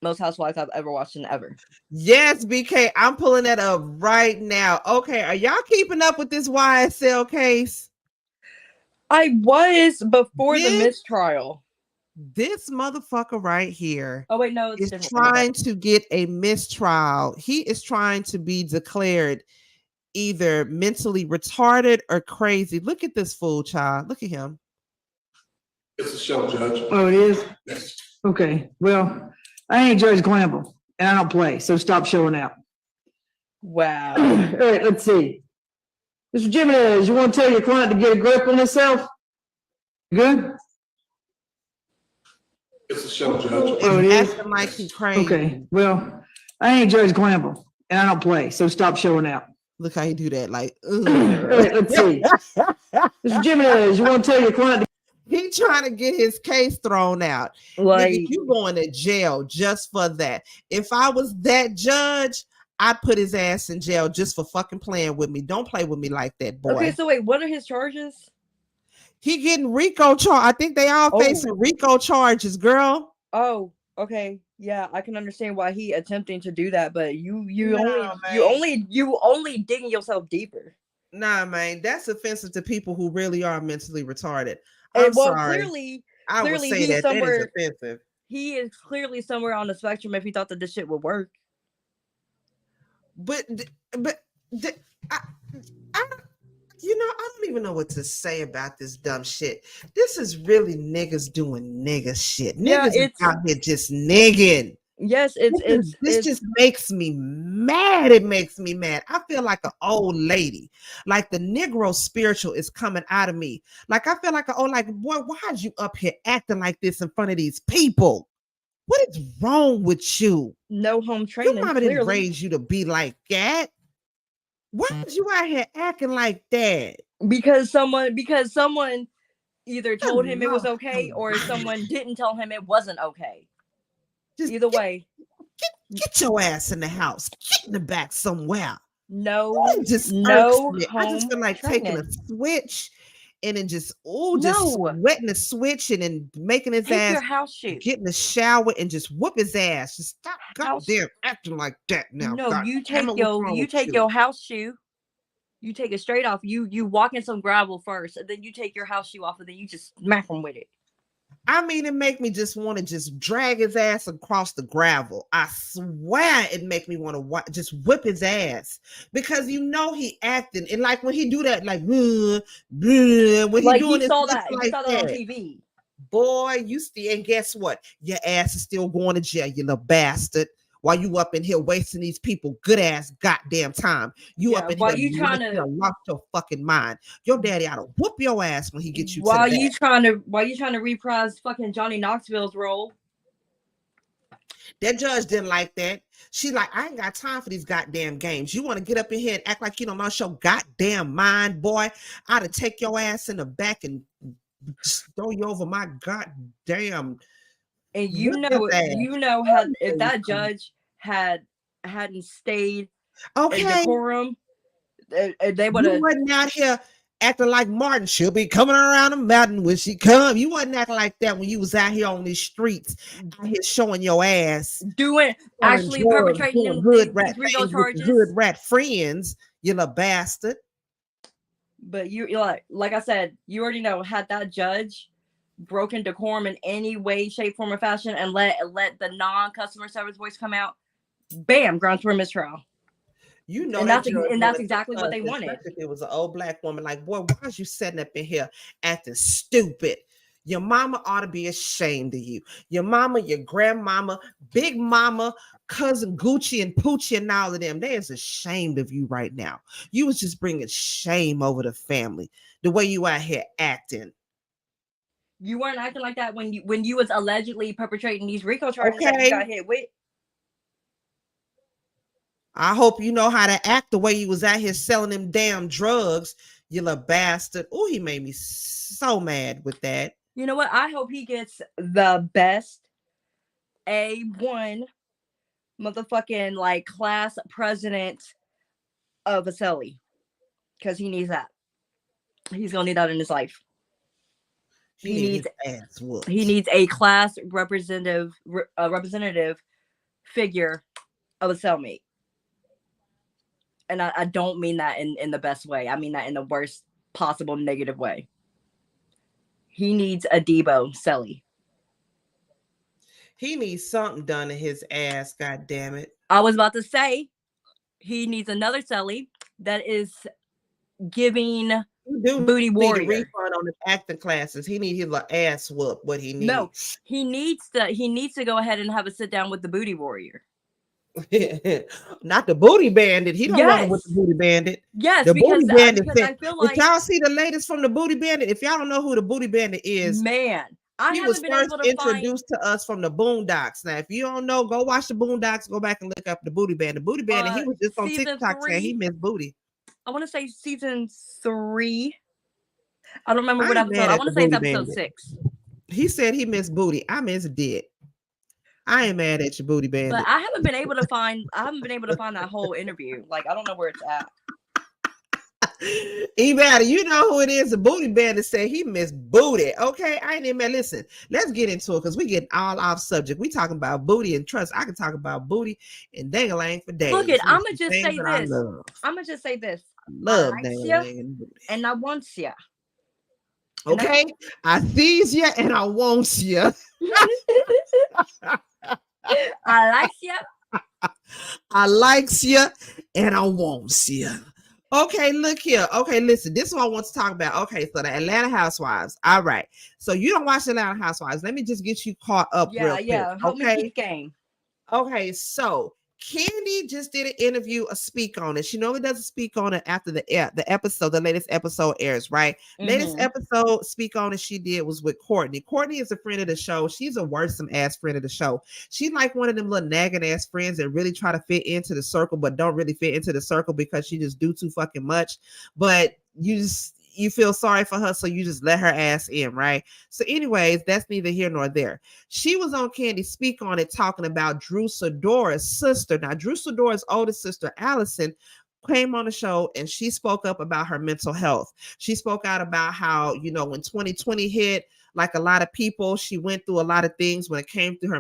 Most Housewives I've ever watched in ever. Yes, BK, I'm pulling that up right now. Okay, are y'all keeping up with this YSL case? I was before the This mistrial. this motherfucker right here Oh wait, no, it's is different. trying to get a mistrial. He is trying to be declared either mentally retarded or crazy. Look at this fool, child. Look at him. It's a show, Judge. Oh, it is? Yes. Okay, well, I ain't Judge Glamble, and I don't play, so stop showing out. Wow. All right, let's see. Mr. Jimenez, you want to tell your client to get a grip on himself? Good? It's a show, Judge. Oh, it is? Acting like he crazy. Okay, well, I ain't Judge Glamble, and I don't play, so stop showing out. Look how he do that. Like, All right, let's see. Mr. Jimenez, you want to tell your client to He trying to get his case thrown out. Like, Nigga, you going to jail just for that. If I was that judge, I'd put his ass in jail just for fucking playing with me. Don't play with me like that, boy. okay, so wait, what are his charges? He getting RICO charge. I think they all facing RICO charges, girl. Oh, okay. Yeah, I can understand why he attempting to do that, but you No, only digging yourself deeper. Nah, man, that's offensive to people who really are mentally retarded. And I'm well, sorry. I would say he's that is somewhere. offensive. He is clearly somewhere on the spectrum if he thought that this shit would work. But I, you know, I don't even know what to say about this dumb shit. This is really niggas doing nigga shit. Niggas is out here just nigging. Yes, This just makes me mad. It makes me mad. I feel like an old lady. Like the Negro spiritual is coming out of me. Like I feel like an old, like, boy, why is you up here acting like this in front of these people? What is wrong with you? No home training. Your mama didn't raise you to be like that. Why is you out here acting like that? Because someone either told him it was okay or someone didn't tell him it wasn't okay. Just either way. Get your ass in the house. Get in the back somewhere. No, I just feel like taking a switch and then just sweating the switch and then making his ass your house shoe. Get in the shower and just whoop his ass. Just stop goddamn acting like that now. No, God, you take your house shoe. You take it straight off. You walk in some gravel first, and then you take your house shoe off, and then you just smack him with it. I mean, it make me just want to just drag his ass across the gravel. I swear it make me want to just whip his ass because you know he acting and like when he do that, like when like he doing he saw this, that, like he saw that on TV. Boy, you still, and guess what? Your ass is still going to jail, you little bastard. While you up in here wasting these people good ass goddamn time. You up in here lost your fucking mind. Your daddy ought to whoop your ass when he gets you while you trying to reprise fucking Johnny Knoxville's role. That judge didn't like that. She like, I ain't got time for these goddamn games. You want to get up in here and act like you don't know your goddamn mind, boy? I'd have take your ass in the back and throw you over my goddamn. And you know how if that judge hadn't stayed in decorum, they would have. You wasn't out here acting like Martin. She'll be coming around the mountain when she come. You wasn't acting like that when you was out here on these streets, out here showing your ass, perpetrating hood rat friends. You little bastard. But you like I said, you already know, had that judge broken decorum in any way, shape, form, or fashion and let the non-customer service voice come out, bam, grounds for mistrial. You know, and that's exactly what they wanted. If it was an old black woman, like, boy, why is you sitting up in here acting stupid? Your mama ought to be ashamed of you. Your mama, your grandmama, big mama, cousin Gucci and Poochie and all of them, they is ashamed of you right now. You was just bringing shame over the family, the way you out here acting. You weren't acting like that when you was allegedly perpetrating these RICO charges that you got hit with. I hope you know how to act the way you was out here selling them damn drugs, you little bastard. Oh, he made me so mad with that. You know what? I hope he gets the best A1 motherfucking like class president of a celly. Because he needs that. He's gonna need that in his life. He needs a class representative figure of a cellmate. And I don't mean that in the best way. I mean that in the worst possible negative way. He needs a Debo celly. He needs something done to his ass, god damn it. I was about to say he needs another celly that is giving booty warrior refund on his acting classes. He needs his little ass whoop. What he needs. No, he needs to go ahead and have a sit down with the booty warrior. Not the booty bandit. He don't want with the booty bandit. Yes, the booty bandit. I feel like if y'all see the latest from the booty bandit, if y'all don't know who the booty bandit is, man, he was first introduced to us from the Boondocks. Now, if you don't know, go watch the Boondocks. Go back and look up the booty bandit. The booty bandit. He was just on TikTok saying he missed booty. I want to say season 3. I don't remember what I'm episode. mad I at want the to say it's booty episode bandit. 6. He said he missed booty. I miss dick. I ain't mad at your booty But bandit. I haven't been able to find that whole interview. Like, I don't know where it's at. Even you know who it is. The booty bandit said he missed booty. Okay, I ain't even mad. Listen, let's get into it because we getting all off subject. We talking about booty and trust. I can talk about booty and dang-a-lang for days. Look it, Some I'm gonna just things say that I this. love. I'm gonna just say this. I Love likes you dang-a-lang and booty. and I wants you. Okay, I sees you and I wants you. I likes you. I likes you and I wants you. Okay, look here. Okay, listen. This is what I want to talk about. Okay, so the Atlanta Housewives. All right. So you don't watch the Atlanta Housewives. Let me just get you caught up real quick. Help me Okay. keep game. Okay, so Candy just did an interview, a speak on it. She normally doesn't speak on it after the episode, the latest episode airs, right? Latest episode speak on it she did was with Courtney. Courtney is a friend of the show. She's a worrisome ass friend of the show. She's like one of them little nagging ass friends that really try to fit into the circle, but don't really fit into the circle because she just do too fucking much. But you feel sorry for her, so you just let her ass in, right? So anyways, that's neither here nor there. She was on Candy Speak on it talking about Drew Sidora's sister. Now, Drew Sidora's oldest sister, Allison, came on the show and she spoke up about her mental health. She spoke out about how, you know, when 2020 hit, like a lot of people, she went through a lot of things when it came to her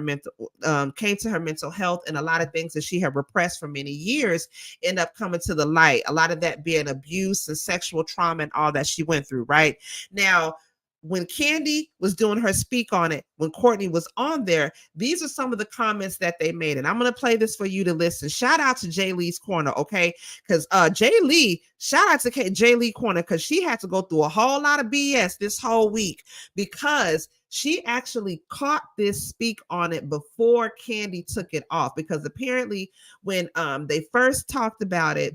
mental health, and a lot of things that she had repressed for many years end up coming to the light. A lot of that being abuse and sexual trauma and all that she went through, right? Now, when Candy was doing her speak on it, when Courtney was on there, these are some of the comments that they made. And I'm going to play this for you to listen. Shout out to Jay Lee's Corner, okay? Because Jay Lee, shout out to Jay Lee Corner, because she had to go through a whole lot of BS this whole week because she actually caught this speak on it before Candy took it off. Because apparently when they first talked about it,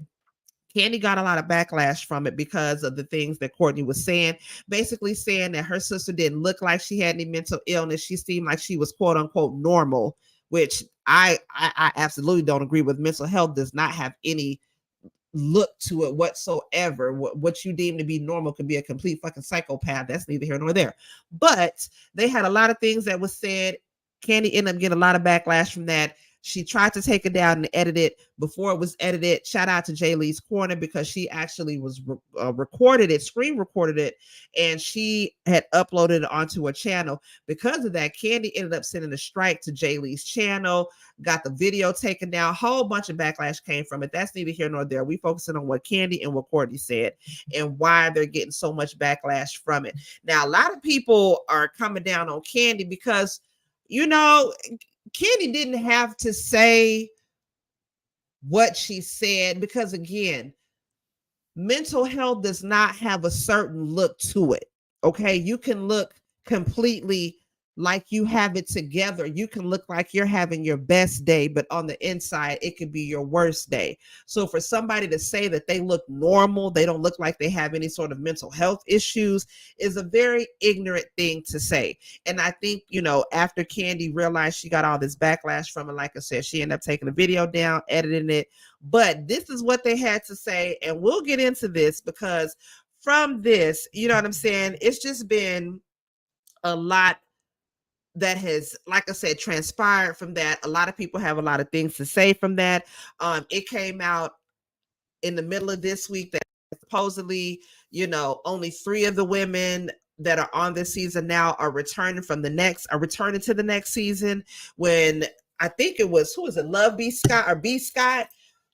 Candy got a lot of backlash from it because of the things that Courtney was saying, basically saying that her sister didn't look like she had any mental illness. She seemed like she was quote unquote normal, which I absolutely don't agree with. Mental health does not have any look to it whatsoever. What you deem to be normal could be a complete fucking psychopath. That's neither here nor there. But they had a lot of things that was said. Candy ended up getting a lot of backlash from that. She tried to take it down and edit it before it was edited. Shout out to Jay Lee's Corner because she actually was recorded it, screen recorded it, and she had uploaded it onto her channel. Because of that, Candy ended up sending a strike to Jay Lee's channel, got the video taken down. A whole bunch of backlash came from it. That's neither here nor there. We focusing on what Candy and what Courtney said and why they're getting so much backlash from it. Now, a lot of people are coming down on Candy because, you know, Candy didn't have to say what she said because, again, mental health does not have a certain look to it. Okay, you can look completely like you have it together. You can look like you're having your best day, but on the inside, it could be your worst day. So for somebody to say that they look normal, they don't look like they have any sort of mental health issues, is a very ignorant thing to say. And I think, you know, after Candy realized she got all this backlash from it, like I said, she ended up taking the video down, editing it. But this is what they had to say. And we'll get into this because from this, you know what I'm saying? It's just been a lot that has, like I said, transpired from that. A lot of people have a lot of things to say from that. It came out in the middle of this week that supposedly, you know, only 3 of the women that are on this season now are returning to the next season. When I think it was, who is it, Love B Scott or B Scott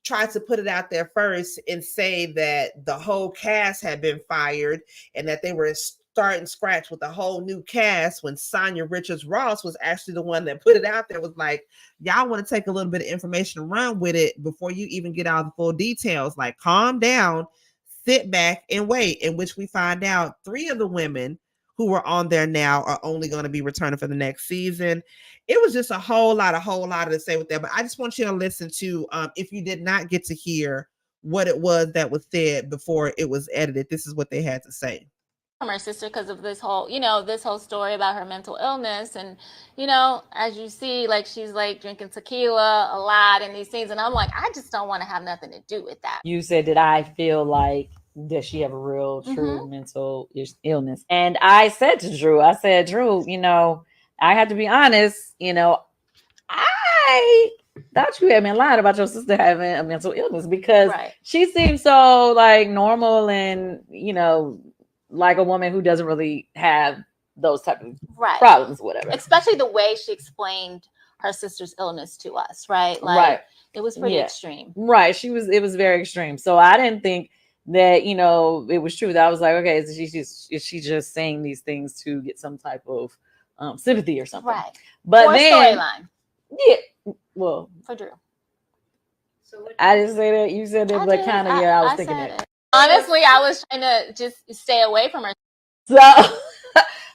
tried to put it out there first and say that the whole cast had been fired and that they were starting scratch with a whole new cast, when Sonia Richards Ross was actually the one that put it out there, was like, y'all want to take a little bit of information and run with it before you even get all the full details. Like, calm down, sit back and wait. In which we find out 3 of the women who are on there now are only going to be returning for the next season. It was just a whole lot to say with that. But I just want you to listen to, if you did not get to hear what it was that was said before it was edited, this is what they had to say. From her sister because of this whole story about her mental illness. And, you know, as you see, like, she's like drinking tequila a lot in these scenes. And I'm like, I just don't want to have nothing to do with that. You said that I feel like does she have a real, true mental illness? And I said to Drew, I said, Drew, I have to be honest, I thought you had been lying about your sister having a mental illness because she seems so like normal and, like a woman who doesn't really have those type of problems, whatever. Especially the way she explained her sister's illness to us, right? Like it was pretty extreme. Right. It was very extreme. So I didn't think that, it was true. That I was like, okay, is she just saying these things to get some type of sympathy or something? Right. But or then storyline. Yeah. Well, for Drew. I didn't say that. You said that, but kind of, I was thinking that. Honestly, I was trying to just stay away from her. So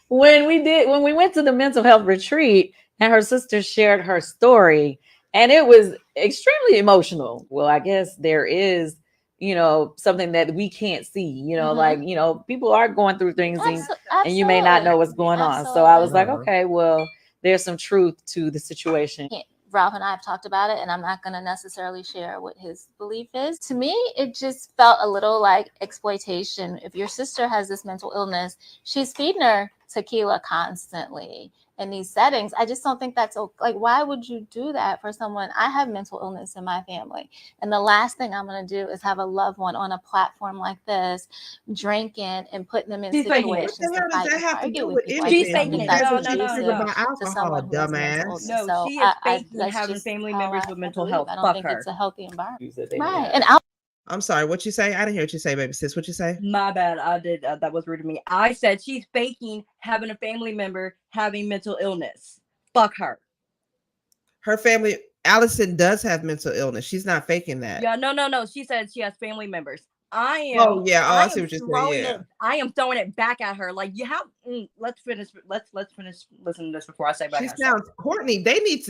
when we went to the mental health retreat and her sister shared her story and it was extremely emotional. Well, I guess there is, something that we can't see, like, people are going through things and you may not know what's going on. So I was like, okay, well, there's some truth to the situation. Ralph and I have talked about it, and I'm not going to necessarily share what his belief is. To me, it just felt a little like exploitation. If your sister has this mental illness, she's feeding her tequila constantly in these settings. I just don't think that's like, why would you do that for someone? I have mental illness in my family, and the last thing I'm going to do is have a loved one on a platform like this drinking and putting them in situations to fight and argue with people. She's faking it. No. To someone who has mental illness. No, she is faking having family members with mental health. I don't think it's a healthy environment. Right. And I'm sorry, what you say? I didn't hear what you say, baby sis. What you say? My bad. I did. That was rude to me. I said she's faking having a family member having mental illness. Fuck her. Her family, Allison does have mental illness. She's not faking that. Yeah, no. She said she has family members. I am. Oh yeah. Oh, I see what you're saying. Yeah. I am throwing it back at her. Like you have. Let's finish. Let's finish listening to this before I say back. She sounds Courtney. They need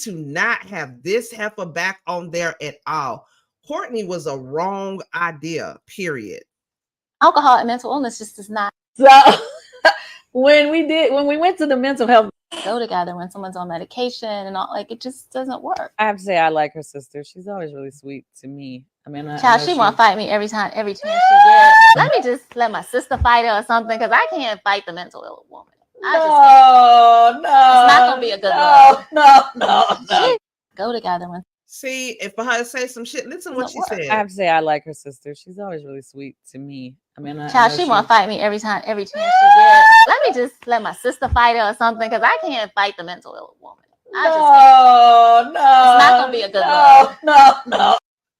to not have this heifer back on there at all. Courtney was a wrong idea, period. Alcohol and mental illness just does not. So when we went to the mental health go together when someone's on medication and all, like it just doesn't work. I have to say I like her sister. She's always really sweet to me. I mean, child, she want to fight me every chance she gets. Let me just let my sister fight her or something because I can't fight the mental ill woman. No. It's not gonna be a good look. No. Go together when. See, if for her to say some shit, listen what she said. I have to say I like her sister. She's always really sweet to me. I mean, child, she want to fight me every chance she gets. Let me just let my sister fight her or something because I can't fight the mental ill woman. No. It's not gonna be a good look. No.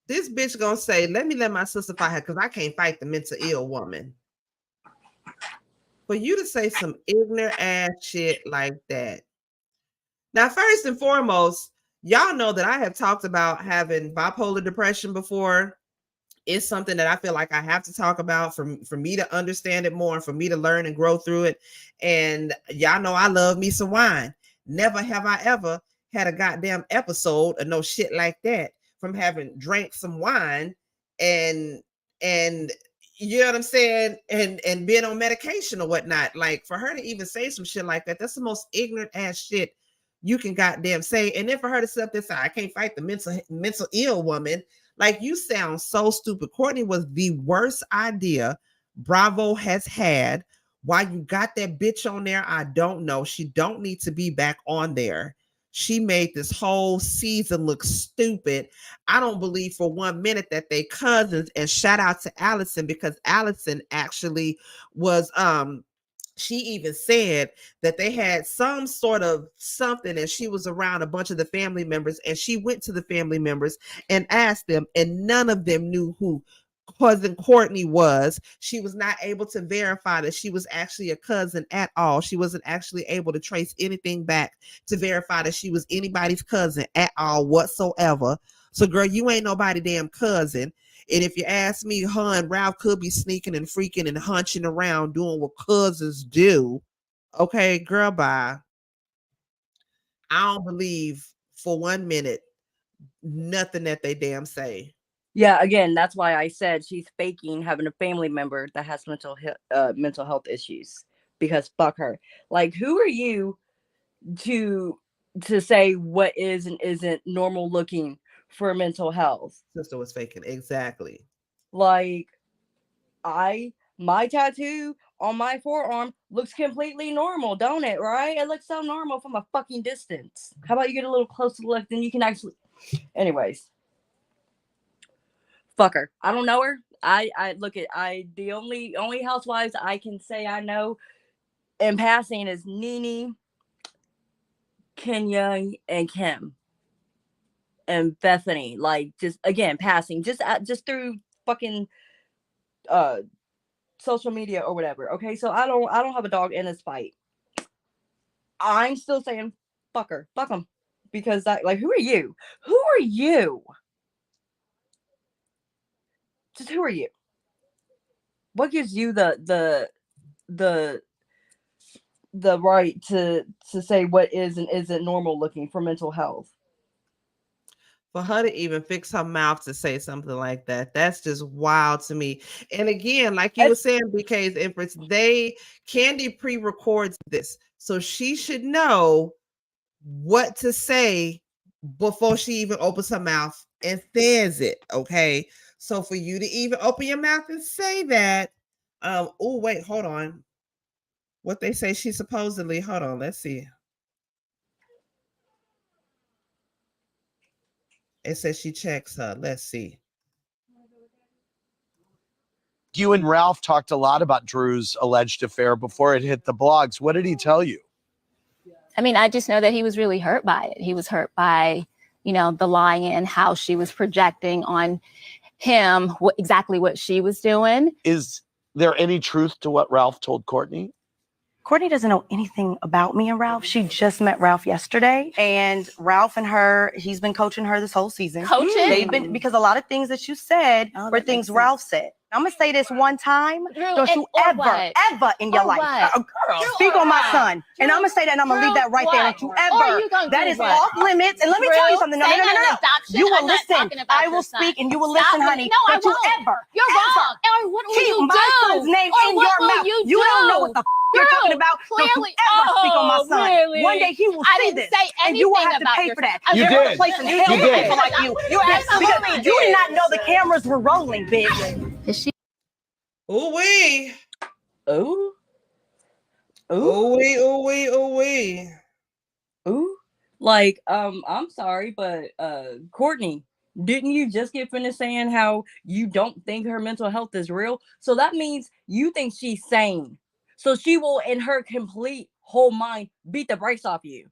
This bitch gonna say, let me let my sister fight her because I can't fight the mental ill woman. For you to say some ignorant ass shit like that. Now, first and foremost, y'all know that I have talked about having bipolar depression before. It's something that I feel like I have to talk about for me to understand it more and for me to learn and grow through it. And y'all know I love me some wine. Never have I ever had a goddamn episode of no shit like that from having drank some wine and you know what I'm saying, and being on medication or whatnot. Like for her to even say some shit like that, that's the most ignorant ass shit you can goddamn say. And then for her to sit up there and say, I can't fight the mental ill woman, like you sound so stupid. Courtney was the worst idea Bravo has had. Why you got that bitch on there, I don't know. She don't need to be back on there. She made this whole season look stupid. I don't believe for 1 minute that they cousins. And shout out to Allison, because Allison actually was she even said that they had some sort of something and she was around a bunch of the family members and she went to the family members and asked them and none of them knew who cousin Courtney was. She was not able to verify that she was actually a cousin at all. She wasn't actually able to trace anything back to verify that she was anybody's cousin at all whatsoever. So girl, you ain't nobody damn cousin. And if you ask me, her and Ralph could be sneaking and freaking and hunching around doing what cousins do. Okay, girl, bye. I don't believe for 1 minute nothing that they damn say. Yeah, again, that's why I said she's faking having a family member that has mental health issues, because fuck her. Like, who are you to say what is and isn't normal looking for mental health? Sister was faking, exactly. Like, my tattoo on my forearm looks completely normal, don't it? Right? It looks so normal from a fucking distance. How about you get a little close to the left, then you can actually. Anyways, fuck her. I don't know her. I look at the only housewives I can say I know in passing is Nene, Kenya, and Kim, and Bethany. Like, just again passing, just through fucking social media or whatever. Okay, so I don't have a dog in this fight. I'm still saying fuck her, fuck them, because that, like, who are you? Who are you? Just who are you? What gives you the right to say what is and isn't normal looking for mental health? For her to even fix her mouth to say something like that, that's just wild to me. And again, like you were saying, BK's Empress, Candy pre-records this, so she should know what to say before she even opens her mouth and says it. Okay, so for you to even open your mouth and say that, oh wait, hold on. What they say she supposedly, hold on, let's see. It says she checks her. Let's see. You and Ralph talked a lot about Drew's alleged affair before it hit the blogs. What did he tell you? I mean, I just know that he was really hurt by it. He was hurt by, the lying and how she was projecting on him exactly what she was doing. Is there any truth to what Ralph told Courtney? Courtney doesn't know anything about me and Ralph. She just met Ralph yesterday, and Ralph and her, he's been coaching her this whole season. Coaching? They've been, because a lot of things that you said were things Ralph said. I'm gonna say this one time. Don't you ever in your life, speak on my son. And I'm gonna say that, and I'm gonna leave that right there. Don't you ever. That is off limits. And let me tell you something. No. You will listen. I will speak, and you will listen, honey. Don't you ever. You're wrong. Or what will keep you my do? son's name Or in what your will mouth. you You don't know what the you're talking about. Clearly. Don't you ever speak on my son. Really? One day he will I see didn't this, say and you will anything have to about pay your for that. son. You There did. is a place in hell for did. people like you. You because you did not know the cameras were rolling, bitch. Is she? Ooh wee. Ooh. Ooh wee. Ooh wee. Ooh wee. Ooh. Like, I'm sorry, but Courtney, didn't you just get finished saying how you don't think her mental health is real? So that means you think she's sane. So she will, in her complete whole mind, beat the brakes off you.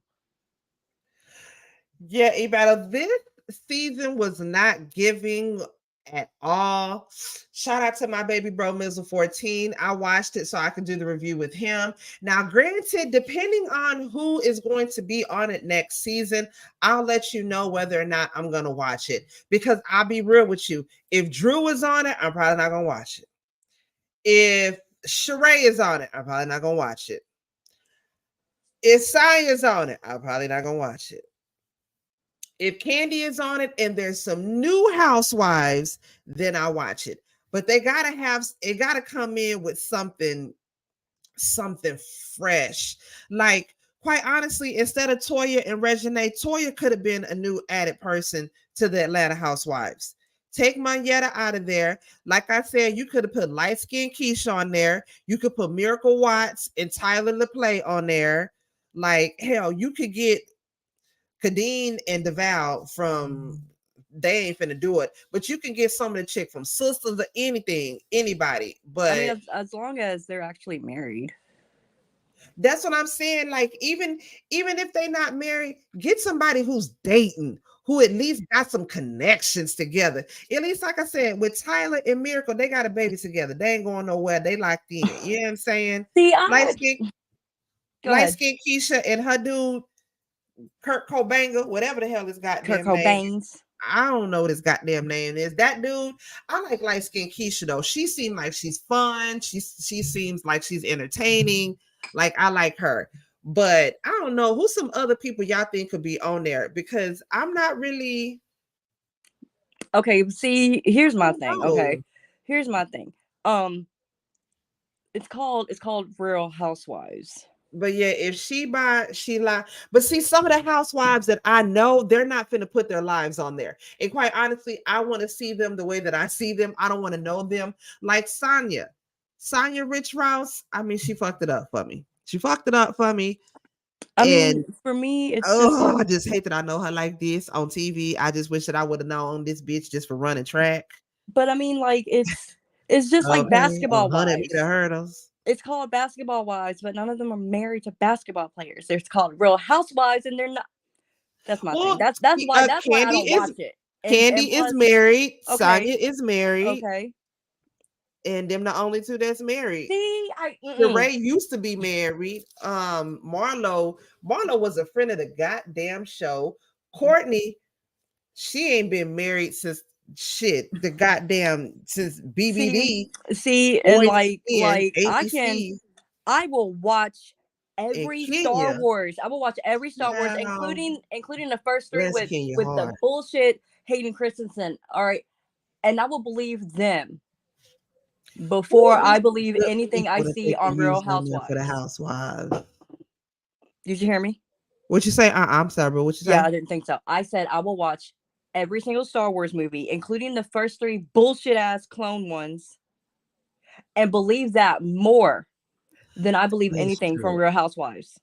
Yeah, Ibata, this season was not giving at all. Shout out to my baby bro, Mizzle 14. I watched it so I could do the review with him. Now, granted, depending on who is going to be on it next season, I'll let you know whether or not I'm going to watch it. Because I'll be real with you. If Drew is on it, I'm probably not going to watch it. If Sheree is on it, I'm probably not going to watch it. If Sai is on it, I'm probably not going to watch it. If Candy is on it and there's some new housewives, then I'll watch it. But they gotta come in with something fresh. Like, quite honestly, instead of Toya and Reginae, Toya could have been a new added person to the Atlanta Housewives. Take Monyetta out of there. Like I said, you could have put light skinned Keisha on there. You could put Miracle Watts and Tyler LaPlay on there. Like, hell, you could get Kadeen and DeVal from, they ain't finna do it, but you can get some of the chick from Sisters or anything, anybody. But I mean, as long as they're actually married. That's what I'm saying. Like, even if they're not married, get somebody who's dating, who at least got some connections together. At least, like I said, with Tyler and Miracle, they got a baby together. They ain't going nowhere. They locked in. You know what I'm saying? See, light skin Keisha and her dude Kurt Cobain, whatever the hell his goddamn name. I don't know what his goddamn name is. That dude, I like light skinned Keisha though. She seems like she's fun. She seems like she's entertaining. Like, I like her. But I don't know who some other people y'all think could be on there, because I'm not really. Okay, see, here's my thing. Okay, here's my thing. It's called Real Housewives. But yeah, if she buy, she lie. But see, some of the housewives that I know, they're not finna put their lives on there. And quite honestly, I want to see them the way that I see them. I don't want to know them. Like Sonya Rich Rouse. I mean, she fucked it up for me. She fucked it up for me. I And mean, for me, it's oh, just I just hate that I know her like this on TV. I just wish that I would have known this bitch just for running track. but I mean, like it's just like Okay, basketball 100 wives. meter hurdles. It's called basketball wives, but none of them are married to basketball players. They're called Real Housewives, and they're not. That's my thing. Well, That's why I don't watch it. And Candy is plus, married. okay, Sonya is married. okay. And them the only two that's married. See, Sheree used to be married. Marlo was a friend of the goddamn show. Courtney, she ain't been married since the goddamn since BBD. See, and Boys like ABC, I will watch and every Star Kenya. Wars. I will watch every Star Wars, No, including the first three bless Kenya with the hard. bullshit Hayden Christensen. All right, and I will believe them before I believe anything I see on Real Housewives. For the housewives. Did you hear me? What you say? I'm sorry, bro. What you say? Yeah, I didn't think so. I said I will watch every single Star Wars movie, including the first three bullshit ass clone ones, and believe that more than I believe That's anything true. from Real Housewives.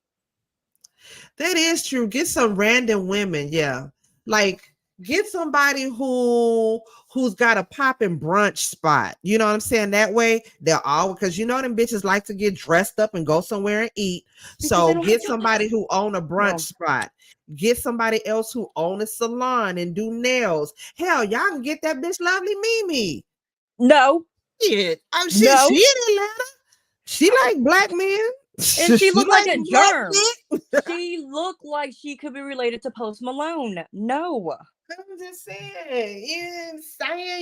That is true. Get some random women, yeah. Like get somebody who's got a poppin' brunch spot. You know what I'm saying? That way they're all because you know them bitches like to get dressed up and go somewhere and eat. So get somebody who own a brunch spot. Get somebody else who own a salon and do nails. Hell, y'all can get that bitch Lovely Mimi. No. Shit. Oh shit, No. she in Atlanta. She like black men. And she looked like a black germ. men. She looked like she could be related to Post Malone. No. I'm just saying,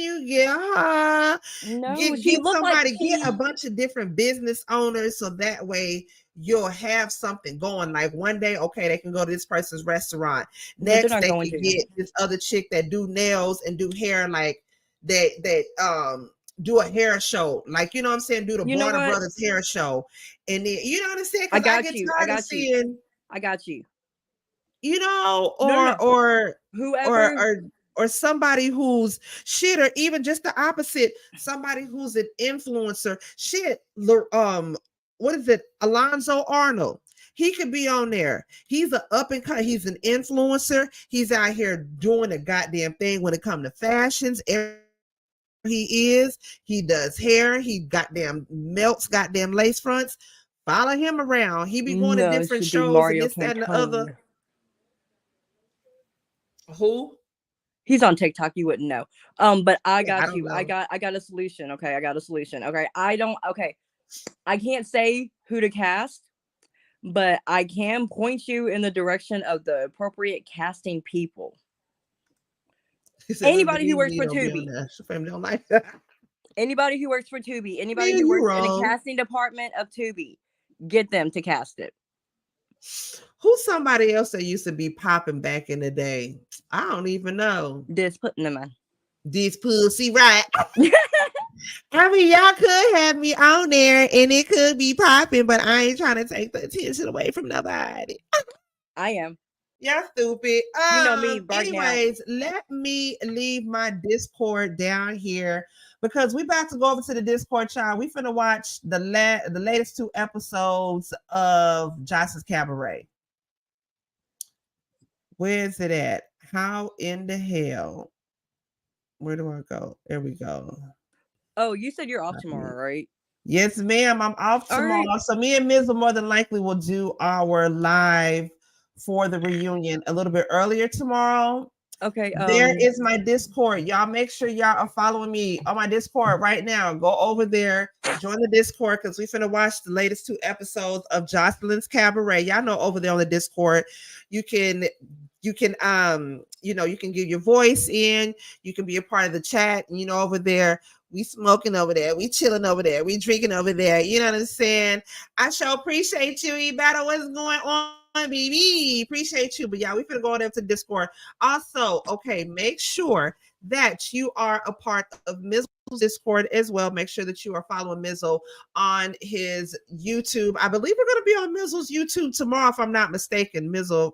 you get her. No, Get she looked somebody, like get a bunch of different business owners so that way you'll have something going. Like one day, okay, they can go to this person's restaurant. Next, they can get this other chick that do nails and do hair, like that do a hair show, like you know what I'm saying, do the Warner Brothers hair show, and then you know what I'm saying. I got you. You know, No. or whoever or somebody who's shit, or even just the opposite, somebody who's an influencer. Shit, what is it? Alonzo Arnold. He could be on there. He's an up and cut. He's an influencer. He's out here doing a goddamn thing when it comes to fashions. He does hair. He goddamn melts goddamn lace fronts. Follow him around. He be going to different shows and this, that, and the other. Who? He's on TikTok. You wouldn't know. But I got you. Know. I got a solution. Okay, I got a solution. Okay, I can't say who to cast, but I can point you in the direction of the appropriate casting people. Anybody who works for Tubi. Anybody who works for Tubi. Anybody who works in the casting department of Tubi. Get them to cast it. Who's somebody else that used to be popping back in the day? I don't even know. This putting them in. This pussy, right? I mean, y'all could have me on there and it could be popping, but I ain't trying to take the attention away from nobody. I am. Y'all stupid. You know me right anyways, let me leave my Discord down here because we about to go over to the Discord, child. We finna watch the latest 2 episodes of Jocelyn's Cabaret. Where is it at? How in the hell? Where do I go? There we go. Oh, you said you're off tomorrow, right? Yes, ma'am. I'm off tomorrow. Right. So me and Ms. more than likely will do our live for the reunion a little bit earlier tomorrow. Okay. There is my Discord. Y'all make sure y'all are following me on my Discord right now. Go over there, join the Discord because we finna watch the latest 2 episodes of Jocelyn's Cabaret. Y'all know over there on the Discord, you can you can give your voice in, you can be a part of the chat, and over there. We smoking over there. We chilling over there. We drinking over there. You know what I'm saying? I sure appreciate you. You better what's going on, baby. Appreciate you. But yeah, we finna go over there to Discord. Also, okay, make sure that you are a part of Mizzle's Discord as well. Make sure that you are following Mizzle on his YouTube. I believe we're going to be on Mizzle's YouTube tomorrow, if I'm not mistaken. Mizzle,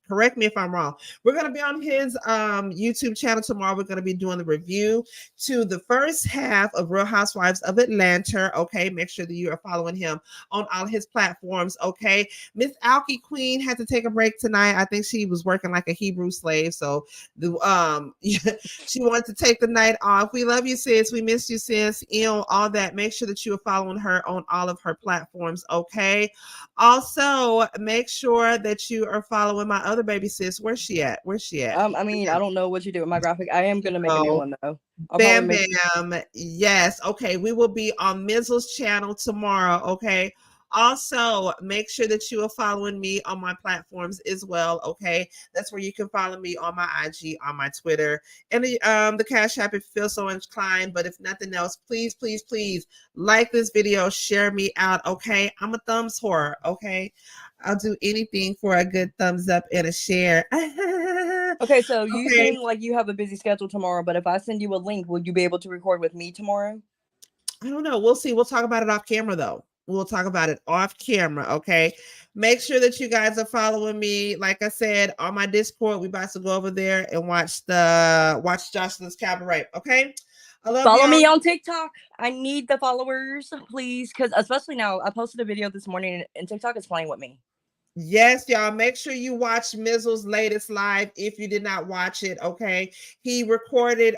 correct me if I'm wrong. We're going to be on his YouTube channel tomorrow. We're going to be doing the review to the first half of Real Housewives of Atlanta. Okay, make sure that you are following him on all his platforms. Okay, Miss Alki Queen had to take a break tonight. I think she was working like a Hebrew slave, so the she wanted to take the night off. We love you, sis. We miss you, sis. All that. Make sure that you are following her on all of her platforms. Okay. Also, make sure that you are following my other baby sis. Where's she at? Where's she at? I mean, I don't know what you do with my graphic. I am gonna make a new one though. I'll Bam probably make- Bam. Yes. Okay. We will be on Mizzle's channel tomorrow. Okay. Also, make sure that you are following me on my platforms as well. Okay. That's where you can follow me on my IG, on my Twitter, and the Cash App if you feel so inclined. But if nothing else, please, please, please like this video, share me out. Okay. I'm a thumbs whore. Okay. I'll do anything for a good thumbs up and a share. Okay, so you Okay. seem like you have a busy schedule tomorrow, but if I send you a link, will you be able to record with me tomorrow? I don't know. We'll see. We'll talk about it off camera though. We'll talk about it off camera. Okay. Make sure that you guys are following me. Like I said, on my Discord, we about to go over there and watch Jocelyn's Cabaret. Okay. I love Follow y'all. me on TikTok. I need the followers, please, because especially now, I posted a video this morning and TikTok is playing with me. Yes, y'all. Make sure you watch Mizzle's latest live if you did not watch it. Okay, he recorded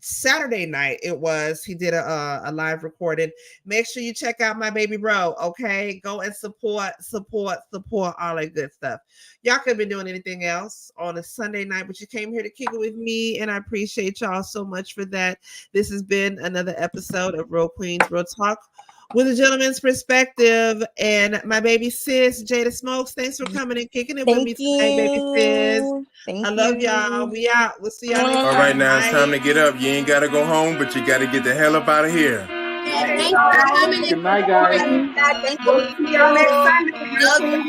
Saturday night. He did a live recording. Make sure you check out my baby bro. Okay, go and support all that good stuff. Y'all could have been doing anything else on a Sunday night, but you came here to kick it with me, and I appreciate y'all so much for that. This has been another episode of Real Queens Real Talk with a gentleman's perspective, and my baby sis Jada Smokes. Thanks for coming and kicking it with me tonight, baby sis. I love y'all. We out. We'll see y'all next time. All right, now it's time to get up. You ain't got to go home, but you got to get the hell up out of here. Good night, guys. We'll see y'all next Sunday.